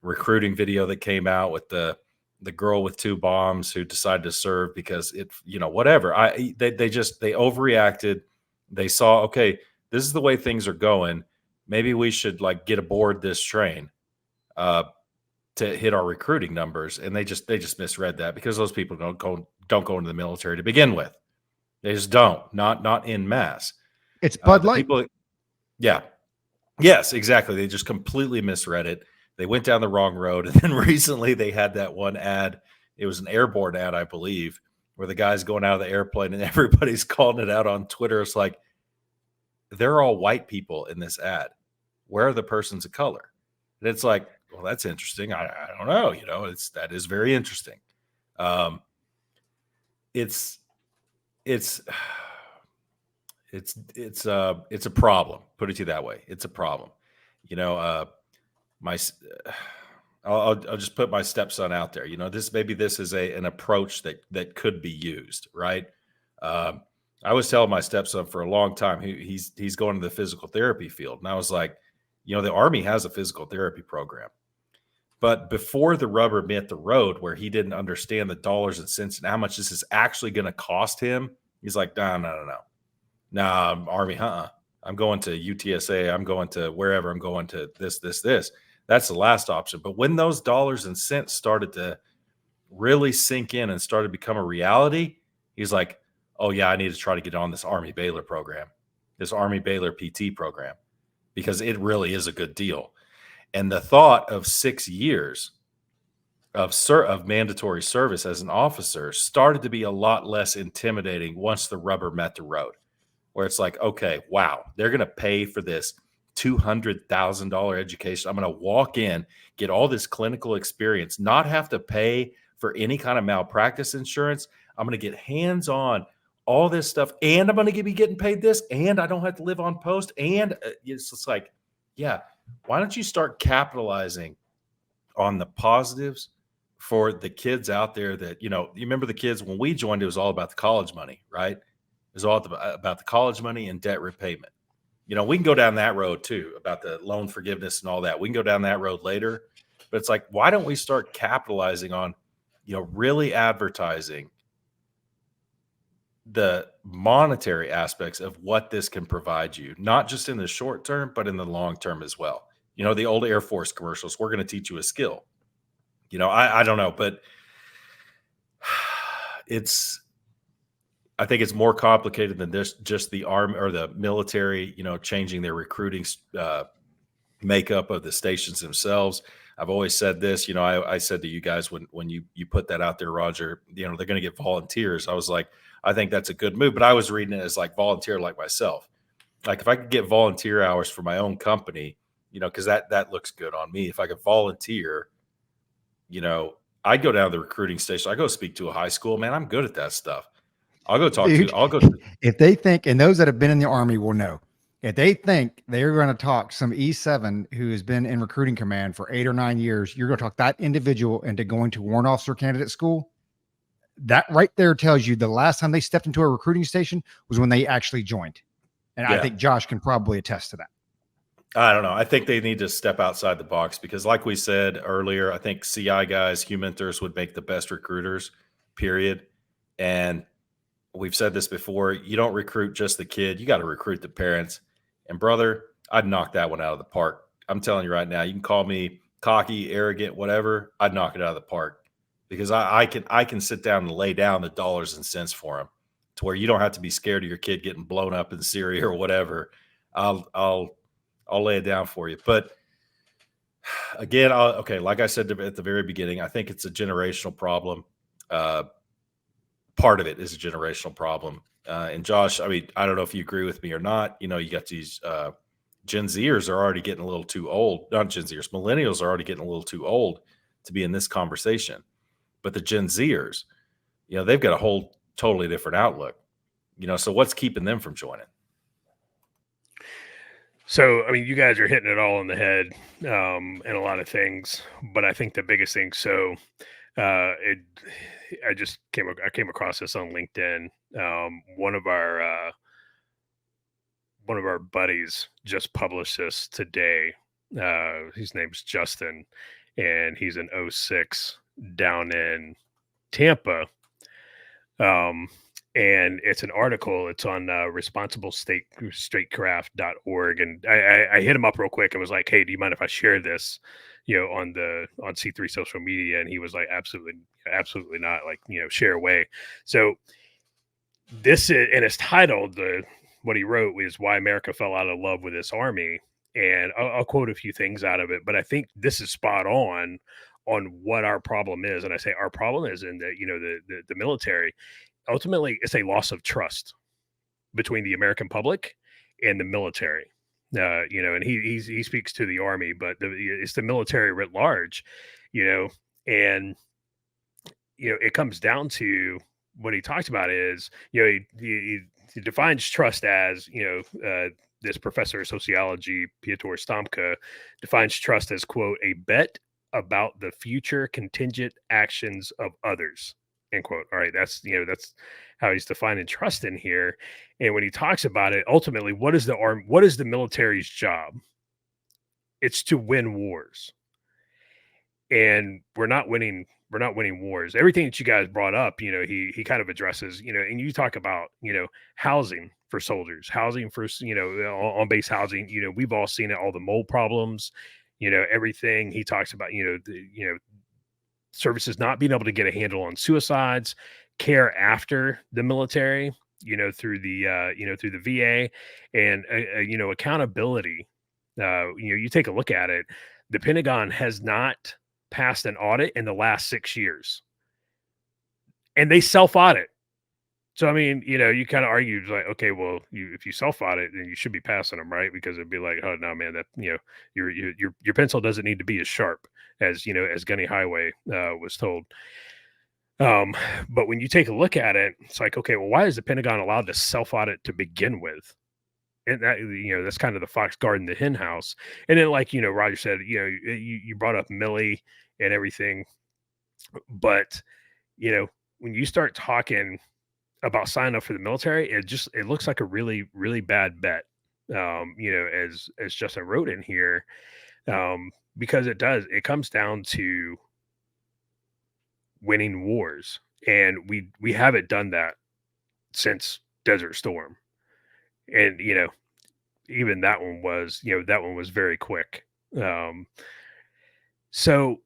recruiting video that came out with the the girl with 2 bombs who decided to serve because it, whatever. They overreacted. They saw, okay, this is the way things are going. Maybe we should like get aboard this train to hit our recruiting numbers. And they just misread that because those people don't go into the military to begin with. They just don't, not in mass. It's Bud The Light. people, yeah. Yes, exactly. They just completely misread it. They went down the wrong road. And then recently they had that one ad. It was an airborne ad, I believe, where the guy's going out of the airplane and everybody's calling it out on Twitter. It's like, they're all white people in this ad. Where are the persons of color? And it's like, well, that's interesting. I don't know. That is very interesting. It's a problem. Put it to you that way. It's a problem. I'll just put my stepson out there. This is an approach that could be used, right? I was telling my stepson for a long time, he's going to the physical therapy field. And I was like, the Army has a physical therapy program. But before the rubber met the road, where he didn't understand the dollars and cents and how much this is actually going to cost him, he's like, no. Army, I'm going to UTSA. I'm going to wherever. I'm going to this. That's the last option. But when those dollars and cents started to really sink in and started to become a reality, he's like, oh yeah, I need to try to get on this Army Baylor program, this Army Baylor PT program, because it really is a good deal. And the thought of 6 years of mandatory service as an officer started to be a lot less intimidating once the rubber met the road, where it's like, okay, wow, they're going to pay for this $200,000 education. I'm going to walk in, get all this clinical experience, not have to pay for any kind of malpractice insurance. I'm going to get hands-on, all this stuff, and I'm going to be getting paid this, and I don't have to live on post. And it's just like, yeah, why don't you start capitalizing on the positives for the kids out there that, you remember the kids when we joined, it was all about the college money, right? It was all about the college money and debt repayment. We can go down that road too, about the loan forgiveness and all that. We can go down that road later, but it's like, why don't we start capitalizing on, really advertising the monetary aspects of what this can provide you, not just in the short term, but in the long term as well. The old Air Force commercials, we're going to teach you a skill. I don't know, but I think it's more complicated than this, just the army or the military, changing their recruiting makeup of the stations themselves. I've always said this, I said to you guys when you put that out there, Roger, they're going to get volunteers. I was like, I think that's a good move, but I was reading it as like volunteer, like myself. Like if I could get volunteer hours for my own company, because that looks good on me. If I could volunteer, I'd go down to the recruiting station. I go speak to a high school, man. I'm good at that stuff. I'll go talk Dude, to. I'll go. To, if they think, and those that have been in the Army will know, if they think they're going to talk some E7 who has been in recruiting command for 8 or 9 years, you're going to talk that individual into going to warrant officer candidate school. That right there tells you the last time they stepped into a recruiting station was when they actually joined. And I think Josh can probably attest to that. I don't know. I think they need to step outside the box because, like we said earlier, I think CI guys, humenters would make the best recruiters, period. And we've said this before. You don't recruit just the kid. You got to recruit the parents. And, brother, I'd knock that one out of the park. I'm telling you right now, you can call me cocky, arrogant, whatever. I'd knock it out of the park because I can sit down and lay down the dollars and cents for them to where you don't have to be scared of your kid getting blown up in Syria or whatever. I'll lay it down for you. But again, like I said at the very beginning, I think it's a generational problem. Part of it is a generational problem. And Josh, I mean, I don't know if you agree with me or not. You got these Gen Zers are already getting a little too old. Not Gen Zers, millennials are already getting a little too old to be in this conversation. But the Gen Zers, they've got a whole totally different outlook. So what's keeping them from joining? So, I mean, you guys are hitting it all on the head and a lot of things, but I think the biggest thing, I came across this on LinkedIn. One of our buddies just published this today. His name's Justin, and he's an 06 down in Tampa. And it's an article. It's on responsiblestatecraft.org. And I hit him up real quick and was like, hey, do you mind if I share this, on C3 social media? And he was like, absolutely not. Like, share away. So this is, and it's titled, what he wrote is Why America Fell Out of Love with This Army. And I'll quote a few things out of it, but I think this is spot on what our problem is. And I say our problem is in the military. Ultimately, it's a loss of trust between the American public and the military. And he speaks to the Army, but it's the military writ large, and it comes down to what he talks about is, he defines trust as, this professor of sociology, Piotr Stomka, defines trust as, quote, a bet about the future contingent actions of others, end quote. All right, that's how he's defining trust in here. And when he talks about it, ultimately, what is the military's job? It's to win wars. And we're not winning wars. Everything that you guys brought up, he kind of addresses, and you talk about, housing for soldiers, housing for, on base housing, we've all seen it, all the mold problems, everything. He talks about, services not being able to get a handle on suicides, care after the military, through the VA, and accountability. You take a look at it. The Pentagon has not passed an audit in the last 6 years, and they self-audit. So I mean, you kind of argue like, okay, well, if you self-audit, then you should be passing them, right? Because it'd be like, oh no, man, that your pencil doesn't need to be as sharp as as Gunny Highway was told. But when you take a look at it, it's like, okay, well, why is the Pentagon allowed to self-audit to begin with? And that, that's kind of the fox guarding the hen house. And then, like, Roger said, you brought up Millie and everything, but when you start talking about signing up for the military, it looks like a really, really bad bet. As Justin wrote in here, because it comes down to winning wars, and we haven't done that since Desert Storm. And even that one was very quick. So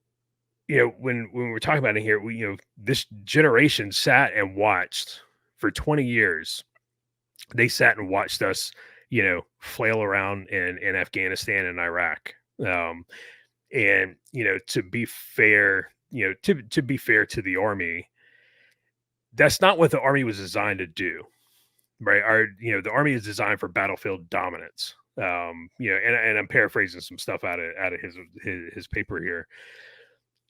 when we're talking about it here, this generation sat and watched for 20 years. They sat and watched us flail around in Afghanistan and Iraq. And to be fair, to be fair to the Army, that's not what the Army was designed to do. Right. The Army is designed for battlefield dominance. And I'm paraphrasing some stuff out of his paper here.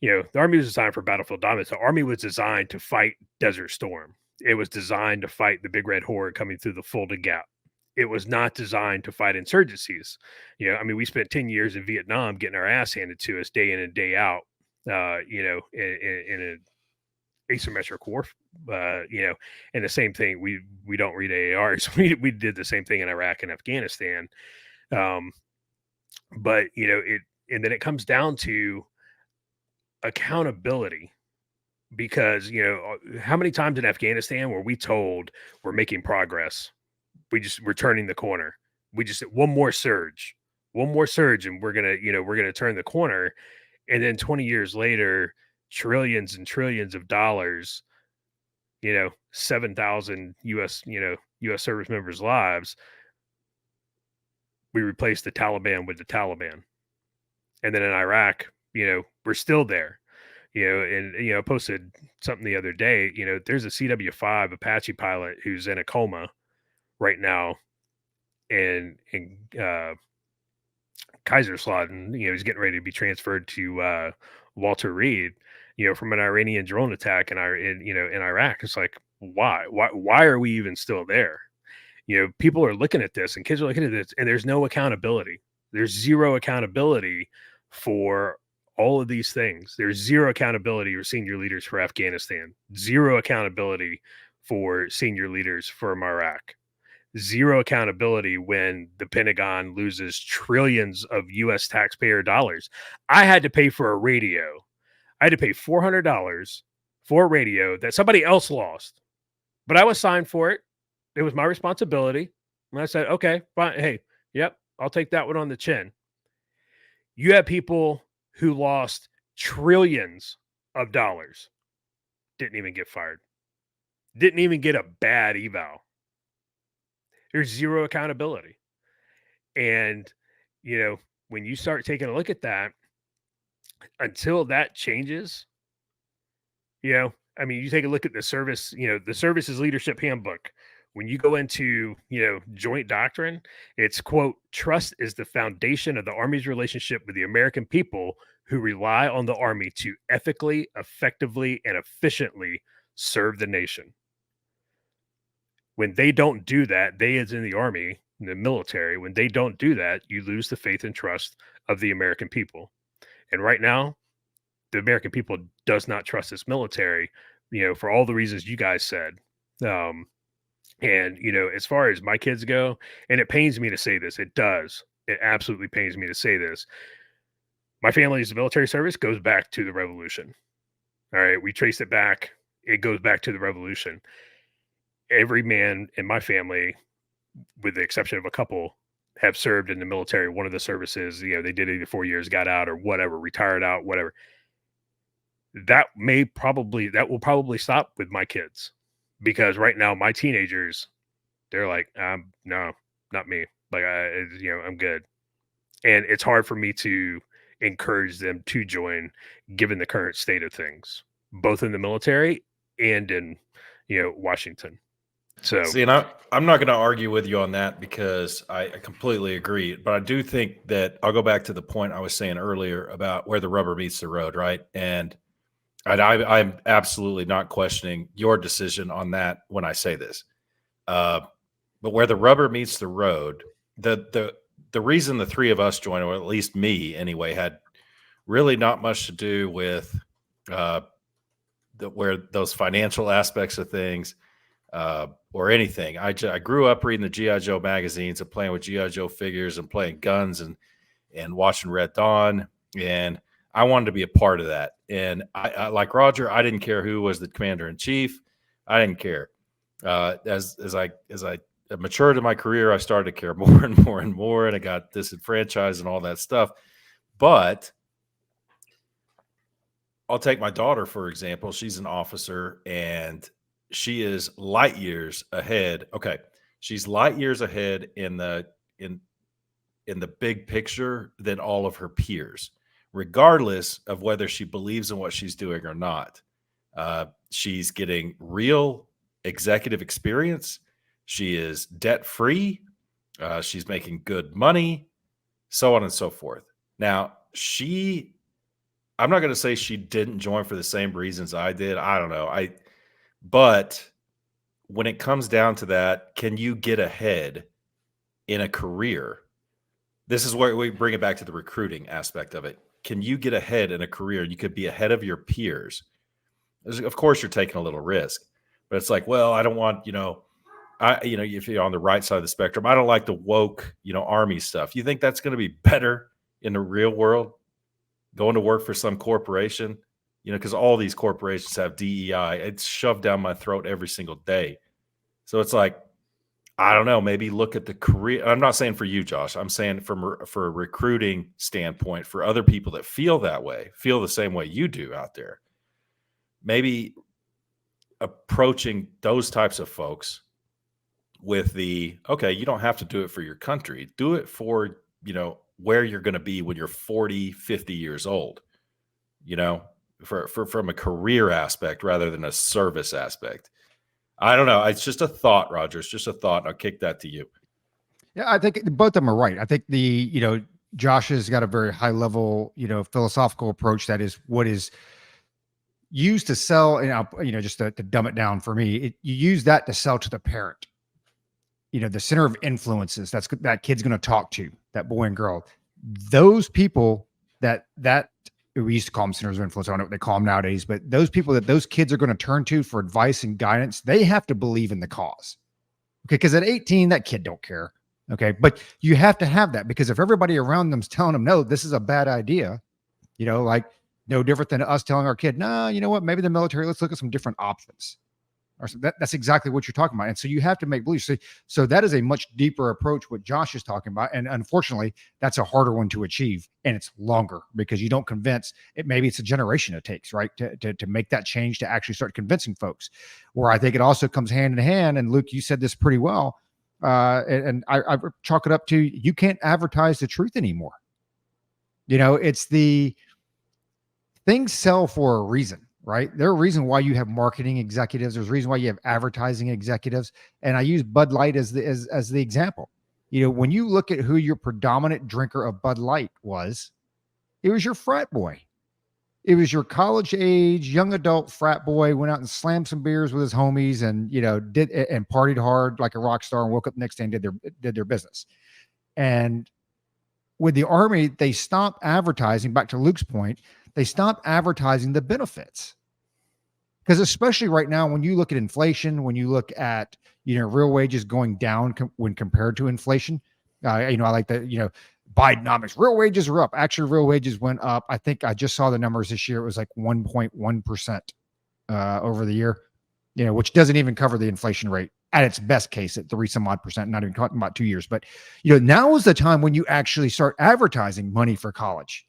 The Army was designed for battlefield dominance. The Army was designed to fight Desert Storm. It was designed to fight the Big Red Horde coming through the Fulda Gap. It was not designed to fight insurgencies. We spent 10 years in Vietnam getting our ass handed to us day in and day out, in an asymmetric war, and the same thing. We don't read AARs. We did the same thing in Iraq and Afghanistan. But and then it comes down to accountability, because how many times in Afghanistan were we told we're making progress, we're turning the corner, we just one more surge, and we're gonna turn the corner, and then 20 years later, trillions and trillions of dollars, 7,000 U.S. service members' lives, we replaced the Taliban with the Taliban. And then in Iraq, we're still there. And I posted something the other day. There's a CW-5 Apache pilot who's in a coma right now, and Kaiserslautern. He's getting ready to be transferred to Walter Reed. From an Iranian drone attack in Iraq. It's like, why are we even still there? People are looking at this, and kids are looking at this, and there's no accountability. There's zero accountability for all of these things. There's zero accountability for senior leaders for Afghanistan. Zero accountability for senior leaders from Iraq. Zero accountability when the Pentagon loses trillions of U.S. taxpayer dollars. I had to pay for a radio. I had to pay $400 for a radio that somebody else lost, but I was signed for it. It was my responsibility. And I said, okay, fine. Hey, yep, I'll take that one on the chin. You have people who lost trillions of dollars, didn't even get fired, didn't even get a bad eval. There's zero accountability. And, when you start taking a look at that, until that changes, you take a look at the service, the services leadership handbook. When you go into, joint doctrine, it's, quote, trust is the foundation of the Army's relationship with the American people who rely on the Army to ethically, effectively, and efficiently serve the nation. When they don't do that, they as in the Army, the military, when they don't do that, you lose the faith and trust of the American people. And right now, the American people does not trust this military, for all the reasons you guys said. And, as far as my kids go, and it pains me to say this, it does. It absolutely pains me to say this. My family's military service goes back to the Revolution. All right. We trace it back. It goes back to the Revolution. Every man in my family, with the exception of a couple, have served in the military. One of the services, they did either 4 years, got out or whatever, retired out, whatever. That will probably stop with my kids, because right now my teenagers, they're like, no, not me. Like, I'm good. And it's hard for me to encourage them to join, given the current state of things, both in the military and in, Washington. So, see, and I'm not going to argue with you on that, because I completely agree. But I do think that I'll go back to the point I was saying earlier about where the rubber meets the road, right? And I'm absolutely not questioning your decision on that when I say this. But where the rubber meets the road, the reason the three of us joined, or at least me anyway, had really not much to do with where those financial aspects of things. Or anything. I grew up reading the G.I. Joe magazines and playing with G.I. Joe figures and playing guns and watching Red Dawn. And I wanted to be a part of that. And I like Roger, I didn't care who was the commander in chief. I didn't care. As I matured in my career, I started to care more and more and more, and I got disenfranchised and all that stuff. But I'll take my daughter, for example. She's an officer, and she is light years ahead. Okay. She's light years ahead in the big picture than all of her peers, regardless of whether she believes in what she's doing or not. She's getting real executive experience. She is debt free. She's making good money, so on and so forth. Now, I'm not going to say she didn't join for the same reasons I did. I don't know. But when it comes down to that, can you get ahead in a career? This is where we bring it back to the recruiting aspect of it. Can you get ahead in a career? You could be ahead of your peers. Of course, you're taking a little risk, but it's like, well, I don't want, if you're on the right side of the spectrum, I don't like the woke, Army stuff. You think that's going to be better in the real world? Going to work for some corporation? Because all these corporations have DEI. It's shoved down my throat every single day. So it's like, I don't know, maybe look at the career. I'm not saying for you, Josh. I'm saying for a recruiting standpoint, for other people that feel that way, feel the same way you do out there. Maybe approaching those types of folks with okay, you don't have to do it for your country. Do it for, where you're going to be when you're 40, 50 years old, from a career aspect rather than a service aspect. I don't know. It's just a thought, Roger. It's just a thought. I'll kick that to you. Yeah, I think both of them are right. I think Josh has got a very high level, philosophical approach that is what is used to sell, and just to dumb it down for me, you use that to sell to the parent. The center of influences that kid's going to talk to, that boy and girl. Those people that we used to call them centers of influence. I don't know what they call them nowadays, but those people that those kids are going to turn to for advice and guidance, they have to believe in the cause. Okay. Because at 18, that kid don't care. Okay. But you have to have that, because if everybody around them's telling them, no, this is a bad idea, like No different than us telling our kid, nah, you know what? Maybe the military, let's look at some different options. That's exactly what you're talking about. And so you have to make beliefs. So that is a much deeper approach, what Josh is talking about. And unfortunately, that's a harder one to achieve. And it's longer because you don't convince it. Maybe it's a generation it takes, right? To make that change, to actually start convincing folks. Where I think it also comes hand in hand. And Luke, you said this pretty well. And I chalk it up to, you can't advertise the truth anymore. It's the things sell for a reason. Right. There's a reason why you have marketing executives. There's a reason why you have advertising executives. And I use Bud Light as the example. When you look at who your predominant drinker of Bud Light was, it was your frat boy. It was your college age, young adult frat boy, went out and slammed some beers with his homies and, did and partied hard like a rock star and woke up the next day and did their business. And with the Army, they stopped advertising, back to Luke's point, they stopped advertising the benefits. Because especially right now, when you look at inflation, when you look at, real wages going down when compared to inflation, I like that, Bidenomics, real wages are up. Actually, real wages went up. I think I just saw the numbers this year. It was like 1.1% over the year, which doesn't even cover the inflation rate at its best case at 3 some odd percent, not even talking about 2 years. But, now is the time when you actually start advertising money for college,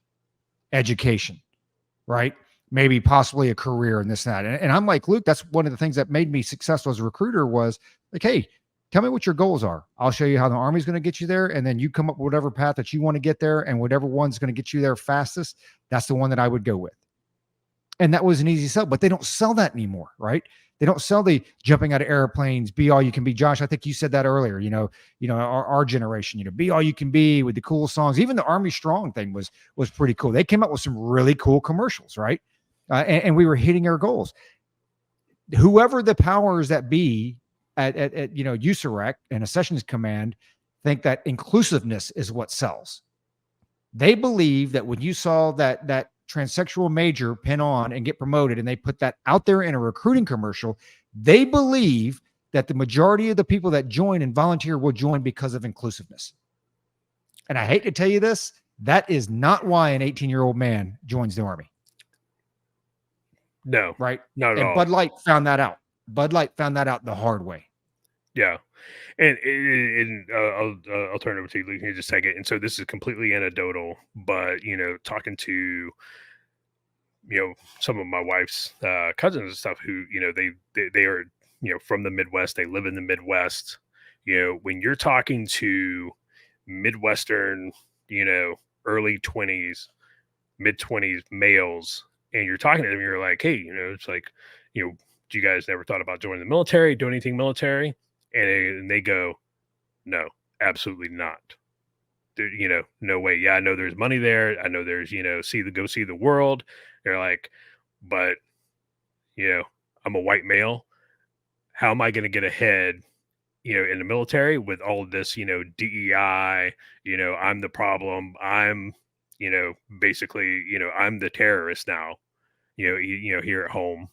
education, right? Maybe possibly a career and this and that. And I'm like, Luke, that's one of the things that made me successful as a recruiter was like, hey, tell me what your goals are. I'll show you how the Army's going to get you there. And then you come up with whatever path that you want to get there, and whatever one's going to get you there fastest, that's the one that I would go with. And that was an easy sell, but they don't sell that anymore, right? They don't sell the jumping out of airplanes, be all you can be. Josh, I think you said that earlier, our generation, be all you can be with the cool songs. Even the Army Strong thing was pretty cool. They came up with some really cool commercials, right? And we were hitting our goals. Whoever the powers that be at USAREC and Accessions Command think that inclusiveness is what sells. They believe that when you saw that transsexual major pin on and get promoted, and they put that out there in a recruiting commercial, they believe that the majority of the people that join and volunteer will join because of inclusiveness. And I hate to tell you this, that is not why an 18-year-old man joins the Army. No, right? Not at all. Bud Light found that out. Bud Light found that out the hard way. Yeah. And I'll turn it over to you, Luke, in just a second. And so this is completely anecdotal, but, talking to, some of my wife's cousins and stuff who, they are, from the Midwest, they live in the Midwest. When you're talking to Midwestern, early 20s, mid 20s males, and you're talking to them, you're like, hey, it's like, do you guys never thought about joining the military, do anything military? And they go, no, absolutely not. There, no way. Yeah, I know there's money there. I know there's, go see the world. They're like, but, I'm a white male. How am I going to get ahead, in the military with all of this, DEI, I'm the problem. I'm, basically, I'm the terrorist now, here at home,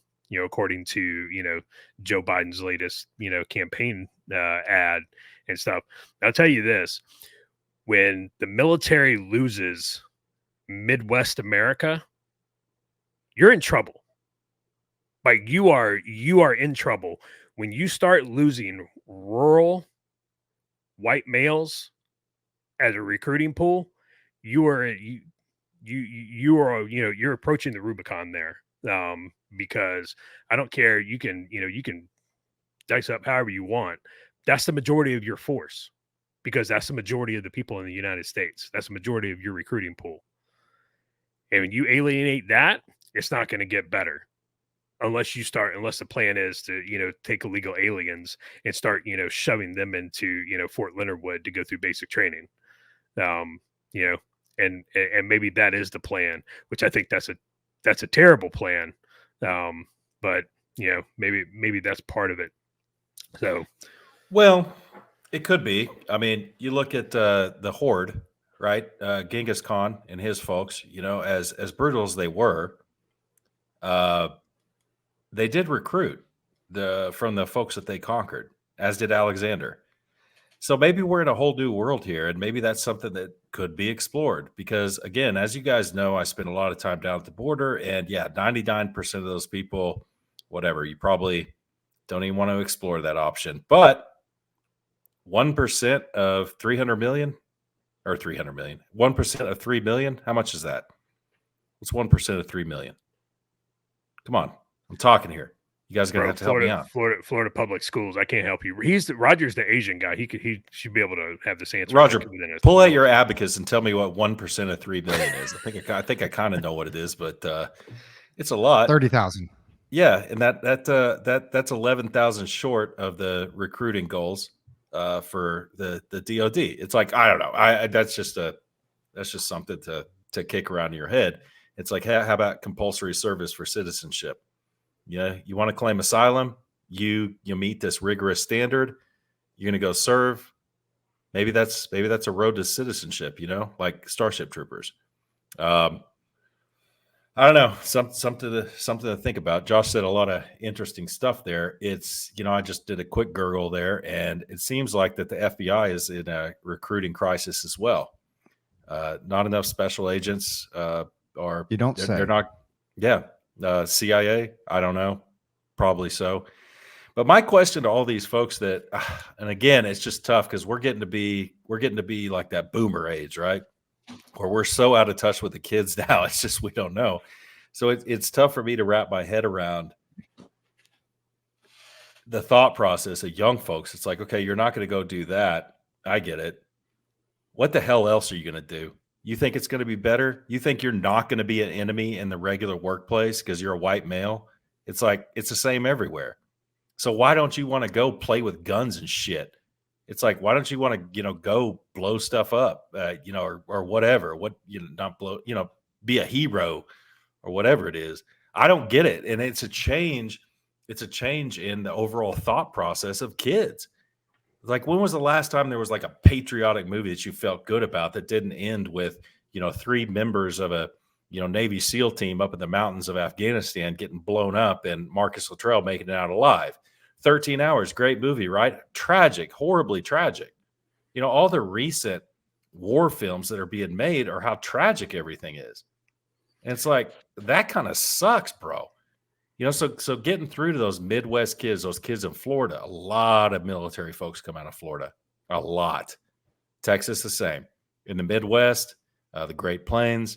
according to, Joe Biden's latest, campaign ad and stuff. I'll tell you this, when the military loses Midwest America, you're in trouble. Like you are in trouble when you start losing rural white males as a recruiting pool. You're approaching the Rubicon there. Because I don't care. You can dice up however you want. That's the majority of your force, because that's the majority of the people in the United States. That's the majority of your recruiting pool. And when you alienate that, it's not going to get better unless the plan is to, take illegal aliens and start, shoving them into, Fort Leonard Wood to go through basic training. And maybe that is the plan, which I think that's a terrible plan. But maybe that's part of it. So, well, it could be. I mean, you look at the Horde, right? Genghis Khan and his folks. As brutal as they were, they did recruit from the folks that they conquered, as did Alexander. So maybe we're in a whole new world here, and maybe that's something that could be explored. Because again, as you guys know, I spend a lot of time down at the border, and yeah, 99% of those people, whatever, you probably don't even want to explore that option. But 1% of 300 million or 300 million, 1% of 3 million, how much is that? What's 1% of 3 million? Come on, I'm talking here. You guys are gonna Bro, have to help me out. Florida public schools. I can't help you. Roger's the Asian guy. He should be able to have this answer. Roger, within a pull out minute. your abacus and tell me what 1% of 3 million is. I think I kind of know what it is, but it's a lot. 30,000. Yeah, and that's 11,000 short of the recruiting goals for the DoD. It's like, I don't know. That's just something to kick around in your head. It's like, how about compulsory service for citizenship? Yeah, you want to claim asylum, you meet this rigorous standard, you're going to go serve. Maybe that's a road to citizenship, like Starship Troopers. I don't know, something to think about. Josh said a lot of interesting stuff there. It's, I just did a quick gurgle there, and it seems like that the FBI is in a recruiting crisis as well. Not enough special agents are. You don't say. They're not. Yeah. CIA, I don't know, probably so. But my question to all these folks that, and again, it's just tough because we're getting to be like that boomer age, right? Where we're so out of touch with the kids now. It's just, we don't know. So it's tough for me to wrap my head around the thought process of young folks. It's like, okay, you're not going to go do that. I get it. What the hell else are you going to do? You think it's going to be better? You think you're not going to be an enemy in the regular workplace because you're a white male? It's like, it's the same everywhere. So why don't you want to go play with guns and shit? It's like, why don't you want to, go blow stuff up, or whatever, not blow, be a hero or whatever it is. I don't get it. And it's a change. It's a change in the overall thought process of kids. Like, when was the last time there was like a patriotic movie that you felt good about that didn't end with, 3 members of a, Navy SEAL team up in the mountains of Afghanistan getting blown up and Marcus Luttrell making it out alive? 13 Hours, great movie, right? Tragic, horribly tragic. All the recent war films that are being made are how tragic everything is. And it's like, that kind of sucks, bro. So getting through to those Midwest kids, those kids in Florida, a lot of military folks come out of Florida. A lot. Texas, the same. In the Midwest, the Great Plains,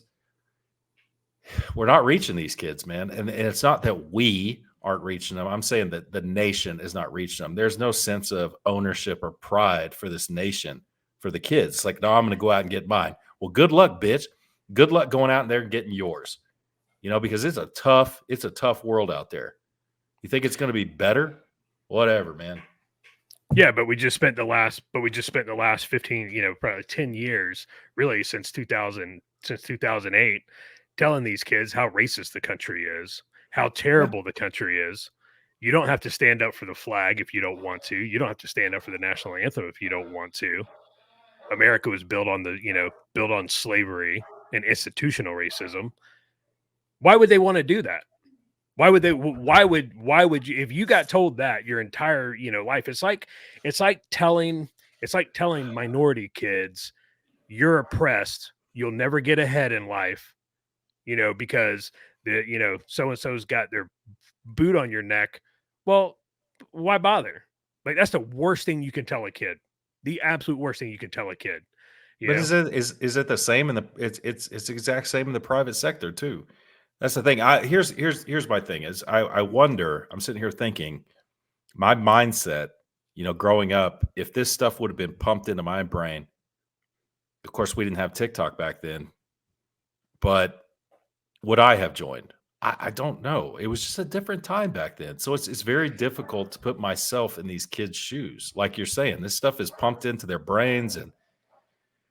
we're not reaching these kids, man. And it's not that we aren't reaching them. I'm saying that the nation is not reaching them. There's no sense of ownership or pride for this nation, for the kids. It's like, no, I'm going to go out and get mine. Well, good luck, bitch. Good luck going out there and getting yours. Because it's a tough world out there. You think it's going to be better? Whatever, man. Yeah, but we just spent the last 15, probably 10 years, really since 2008, telling these kids how racist the country is, how terrible the country is. You don't have to stand up for the flag if you don't want to. You don't have to stand up for the national anthem if you don't want to. America was built on slavery and institutional racism. Why would they want to do that? Why would you, if you got told that your entire, life, it's like telling minority kids, you're oppressed, you'll never get ahead in life, because so-and-so's got their boot on your neck. Well, why bother? Like, that's the worst thing you can tell a kid. The absolute worst thing you can tell a kid. But is it the same in the it's the exact same in the private sector too? That's the thing. Here's my thing is I wonder, I'm sitting here thinking, my mindset, growing up, if this stuff would have been pumped into my brain, of course we didn't have TikTok back then, but would I have joined? I don't know. It was just a different time back then. So it's very difficult to put myself in these kids' shoes. Like you're saying, this stuff is pumped into their brains, and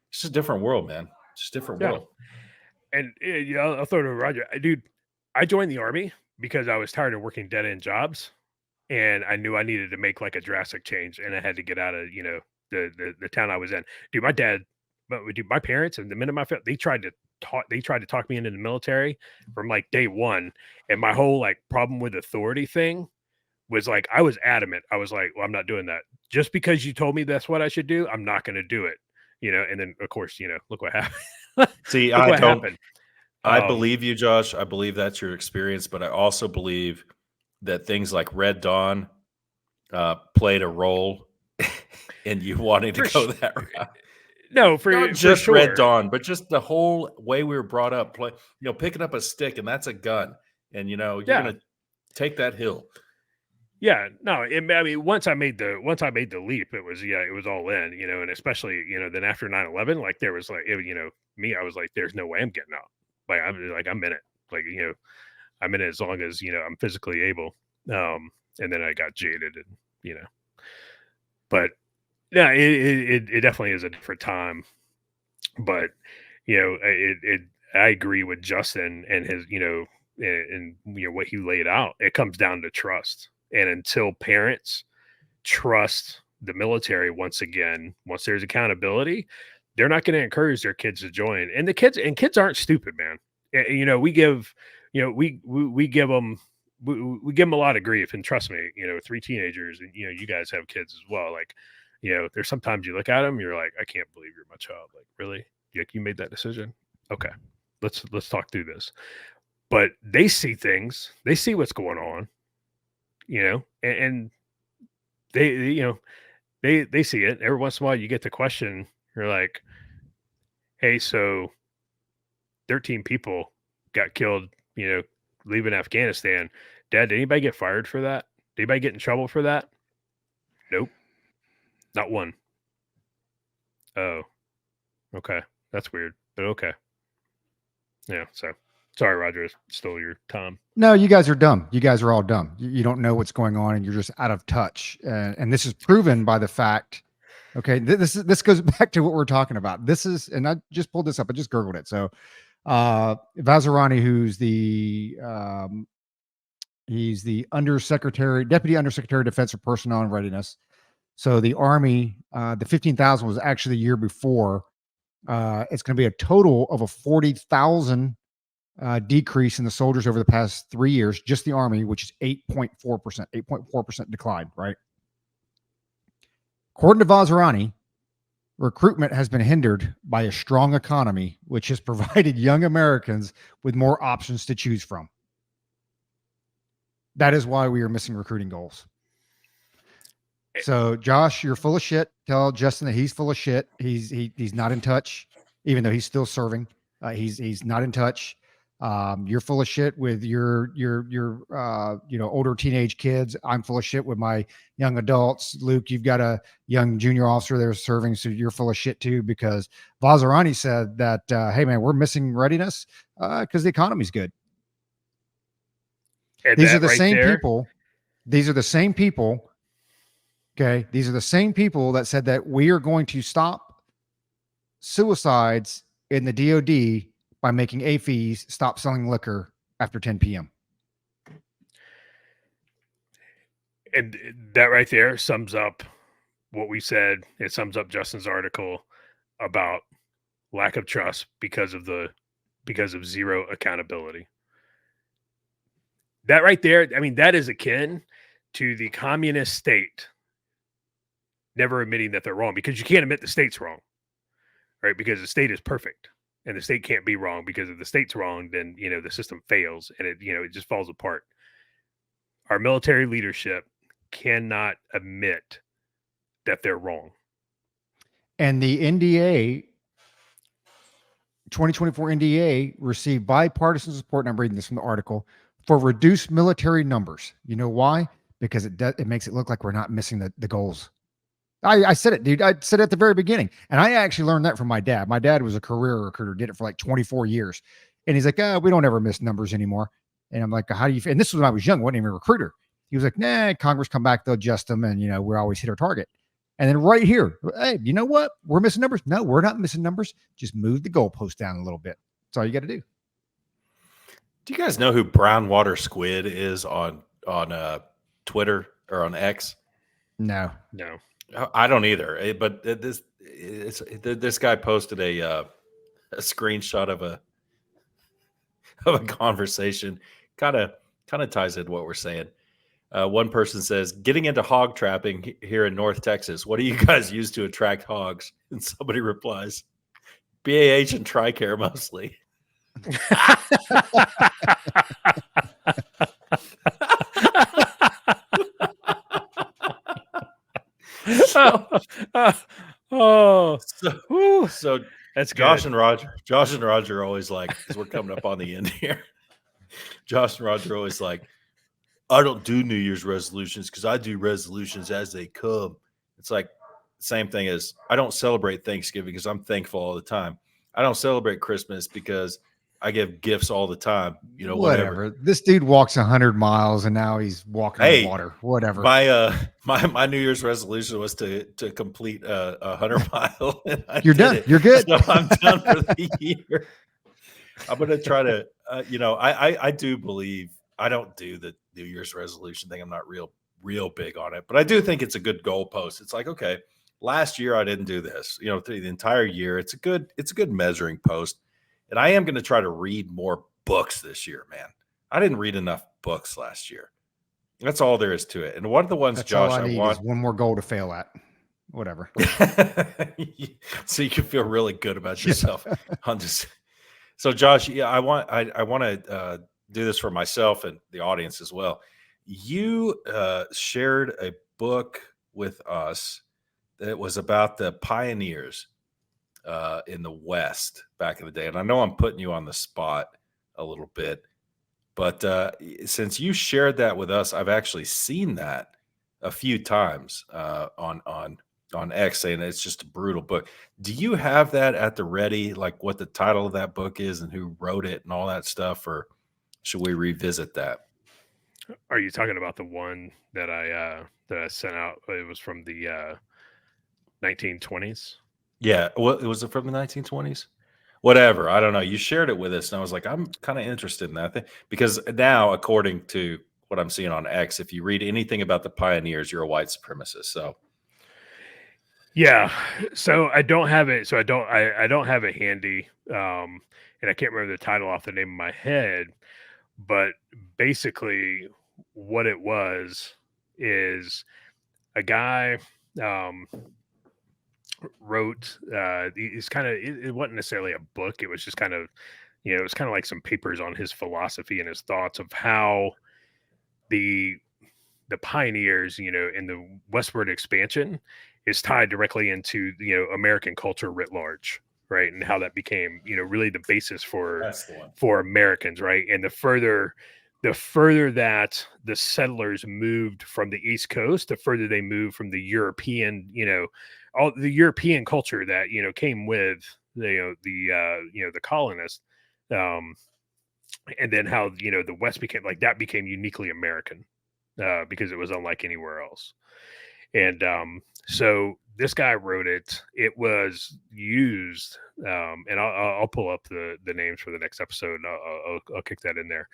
it's just a different world, man. It's just a different world. And I'll throw it to Roger. Dude, I joined the Army because I was tired of working dead-end jobs, and I knew I needed to make like a drastic change, and I had to get out of the town I was in. Dude, my parents, and the minute they tried to talk me into the military from like day one, and my whole like problem with authority thing was like, I was adamant. I was like, well, I'm not doing that. just because you told me that's what I should do, I'm not going to do it. And then of course, look what happened. See, Look what happened. I believe you, Josh. I believe that's your experience, but I also believe that things like Red Dawn played a role in you wanting to go that route. No, Not just for Red sure. Dawn, but just the whole way we were brought up. Picking up a stick and that's a gun, and you're gonna take that hill. Yeah, no, I mean, once I made the leap, it was all in, and especially, then after 9/11, like there was like, me, I was like, there's no way I'm getting out. Like I'm in it. Like, I'm in it as long as, I'm physically able. And then I got jaded and, but yeah, it definitely is a different time. But, I agree with Justin and his, and what he laid out. It comes down to trust. And until parents trust the military once there's accountability, they're not going to encourage their kids to join. And kids aren't stupid, man. We give, we give them, we give them a lot of grief. And trust me, 3 teenagers, and you guys have kids as well. Like, there's sometimes you look at them, you're like, I can't believe you're my child. Like, really? Like, you made that decision? Okay, let's talk through this. But they see things, they see what's going on, and they, they see it. Every once in a while you get the question, you're like, hey, so 13 people got killed, leaving Afghanistan. Dad, did anybody get fired for that? Did anybody get in trouble for that? Nope. Not one. Oh, okay. That's weird, but okay. Yeah, so sorry, Roger, I stole your time. No, you guys are dumb. You guys are all dumb. You don't know what's going on, and you're just out of touch. And this is proven by the fact. Okay, this goes back to what we're talking about. This is, and I just pulled this up. I just Googled it. So, Vazirani, who's he's the deputy undersecretary of defense for personnel and readiness. So the Army, the 15,000 was actually the year before. It's going to be a total of a 40,000 decrease in the soldiers over the past 3 years, just the Army, which is 8.4% decline, right? According to Vazirani, recruitment has been hindered by a strong economy, which has provided young Americans with more options to choose from. That is why we are missing recruiting goals. So, Josh, you're full of shit. Tell Justin that he's full of shit. He's not in touch, even though he's still serving. He's not in touch. You're full of shit with your older teenage kids. I'm full of shit with my young adults. Luke, you've got a young junior officer there serving, so you're full of shit too, because Vazirani said that, hey man, we're missing readiness because the economy's good. And these are the same people. These are the same people. Okay. These are the same people that said that we are going to stop suicides in the DOD by making AFEs stop selling liquor after 10 p.m. And that right there sums up what we said. It sums up Justin's article about lack of trust because of zero accountability. That right there, I mean, that is akin to the communist state never admitting that they're wrong, because you can't admit the state's wrong, right? Because the state is perfect. And the state can't be wrong, because if the state's wrong, then, the system fails and it just falls apart. Our military leadership cannot admit that they're wrong. And the NDA, 2024 NDA, received bipartisan support, and I'm reading this from the article, for reduced military numbers. You know why? Because it makes it look like we're not missing the goals. I said it, dude. I said it at the very beginning. And I actually learned that from my dad. My dad was a career recruiter, did it for like 24 years. And he's like, we don't ever miss numbers anymore. And I'm like, how do you, and this was when I was young, wasn't even a recruiter. He was like, nah, Congress come back, they'll adjust them. And, we always hit our target. And then right here, hey, you know what? We're missing numbers. No, we're not missing numbers. Just move the goalpost down a little bit. That's all you got to do. Do you guys know who Brown Water Squid is on Twitter or on X? No. I don't either. But this guy posted a screenshot of a conversation. Kind of ties into what we're saying. One person says, getting into hog trapping here in North Texas. What do you guys use to attract hogs? And somebody replies, BAH and TRICARE mostly. So that's Josh good. and Roger are always like, because we're coming up on the end here. Josh and Roger are always like, I don't do New Year's resolutions because I do resolutions as they come. It's like same thing as I don't celebrate Thanksgiving because I'm thankful all the time. I don't celebrate Christmas because I give gifts all the time. You know, whatever. This dude walks 100 miles and now he's walking on water. Whatever. My New Year's resolution was to complete a 100-mile. And You're done. You're good. So I'm done for the year. I'm gonna try to. I do believe I don't do the New Year's resolution thing. I'm not real big on it, but I do think it's a good goalpost. It's like, okay, last year I didn't do this. You know, through the entire year, it's a good measuring post. And I am going to try to read more books this year, man. I didn't read enough books last year. That's all there is to it. And one of the ones, That's Josh, all I want is one more goal to fail at. Whatever. So you can feel really good about yourself. So Josh, yeah, I want to do this for myself and the audience as well. You shared a book with us that was about the pioneers in the West back in the day. And I know I'm putting you on the spot a little bit, but since you shared that with us, I've actually seen that a few times on X, saying it's just a brutal book. Do you have that at the ready, like what the title of that book is and who wrote it and all that stuff, or should we revisit that? Are you talking about the one that I sent out? It was from the 1920s. Yeah, well, was it from the 1920s? Whatever, I don't know. You shared it with us, and I was like, I'm kind of interested in that thing because now, according to what I'm seeing on X, if you read anything about the pioneers, you're a white supremacist. So, yeah, so I don't have it. So I don't have it handy, and I can't remember the title off the name of my head. But basically, what it was is a guy wrote. It's kind of it wasn't necessarily a book. It was just kind of, it was kind of like some papers on his philosophy and his thoughts of how the pioneers, in the westward expansion is tied directly into, American culture writ large, right? And how that became, really the basis for Americans, right? And the further that the settlers moved from the East Coast, the further they moved from the European, all the European culture that, came with the colonists. And then how, the West became became uniquely American. Because it was unlike anywhere else. And so this guy wrote it. It was used, and I'll pull up the names for the next episode. I'll kick that in there.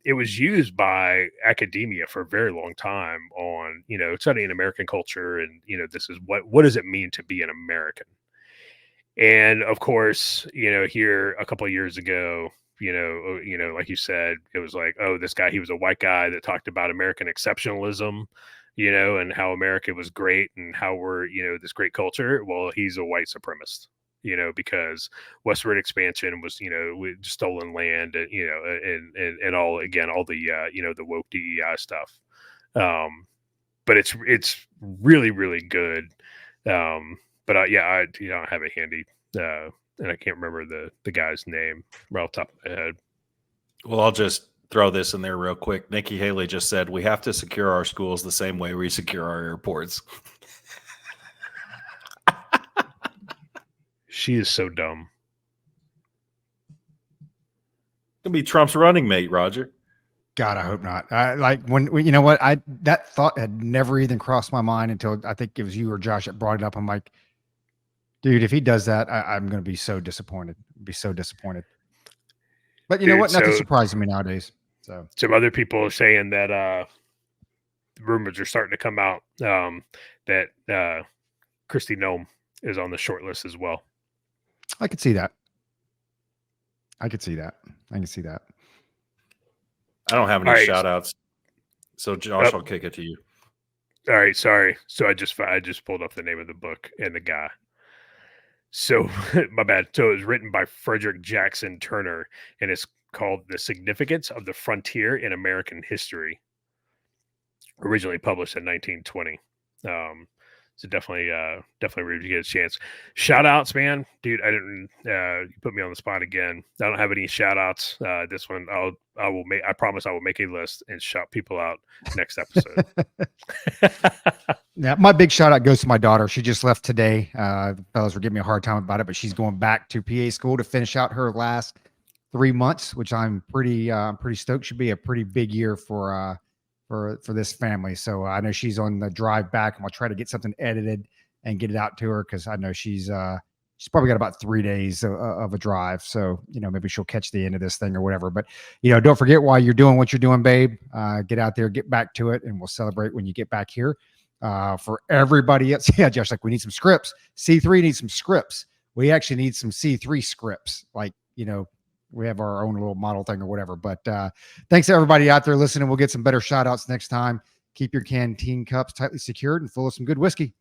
It was used by academia for a very long time on, studying American culture, and this is what does it mean to be an American? And of course, here a couple of years ago, like you said, it was like, oh, this guy, he was a white guy that talked about American exceptionalism, and how America was great and how we're, this great culture. Well, he's a white supremacist, because westward expansion was, stolen land, and all, again, all the, the woke DEI stuff. But it's really, really good. But I don't have it handy. And I can't remember the guy's name right off the top of my head. Well, I'll just throw this in there real quick. Nikki Haley just said, we have to secure our schools the same way we secure our airports. She is so dumb. Gonna be Trump's running mate, Roger. God, I hope not. When you know what, that thought had never even crossed my mind until I think it was you or Josh that brought it up. I'm like, dude, if he does that, I'm going to be so disappointed. But you know what? Nothing surprises me nowadays. So some other people are saying that rumors are starting to come out that Kristi Noem is on the short list as well. I could see that. I can see that. I don't have any shout outs. So Josh, Yep. I'll kick it to you. All right, sorry. So I just pulled up the name of the book and the guy. So my bad. So it was written by Frederick Jackson Turner, and it's called "The Significance of the Frontier in American History." Originally published in 1920. So definitely read if you get a chance. Shout outs, man, dude. I didn't. You put me on the spot again. I don't have any shout outs. This one, I will make. I promise I will make a list and shout people out next episode. Yeah, my big shout out goes to my daughter. She just left today. The fellas were giving me a hard time about it, but she's going back to PA school to finish out her last 3 months, which I'm pretty stoked. Should be a pretty big year for this family. So I know she's on the drive back, and I'll try to get something edited and get it out to her because I know she's probably got about 3 days of a drive. So maybe she'll catch the end of this thing or whatever. But don't forget while you're doing what you're doing, babe. Get out there, get back to it, and we'll celebrate when you get back here. For everybody else, yeah, Josh, like we need some scripts. C3 needs some scripts. We actually need some C3 scripts. Like we have our own little model thing or whatever. But thanks to everybody out there listening. We'll get some better shout outs next time. Keep your canteen cups tightly secured and full of some good whiskey.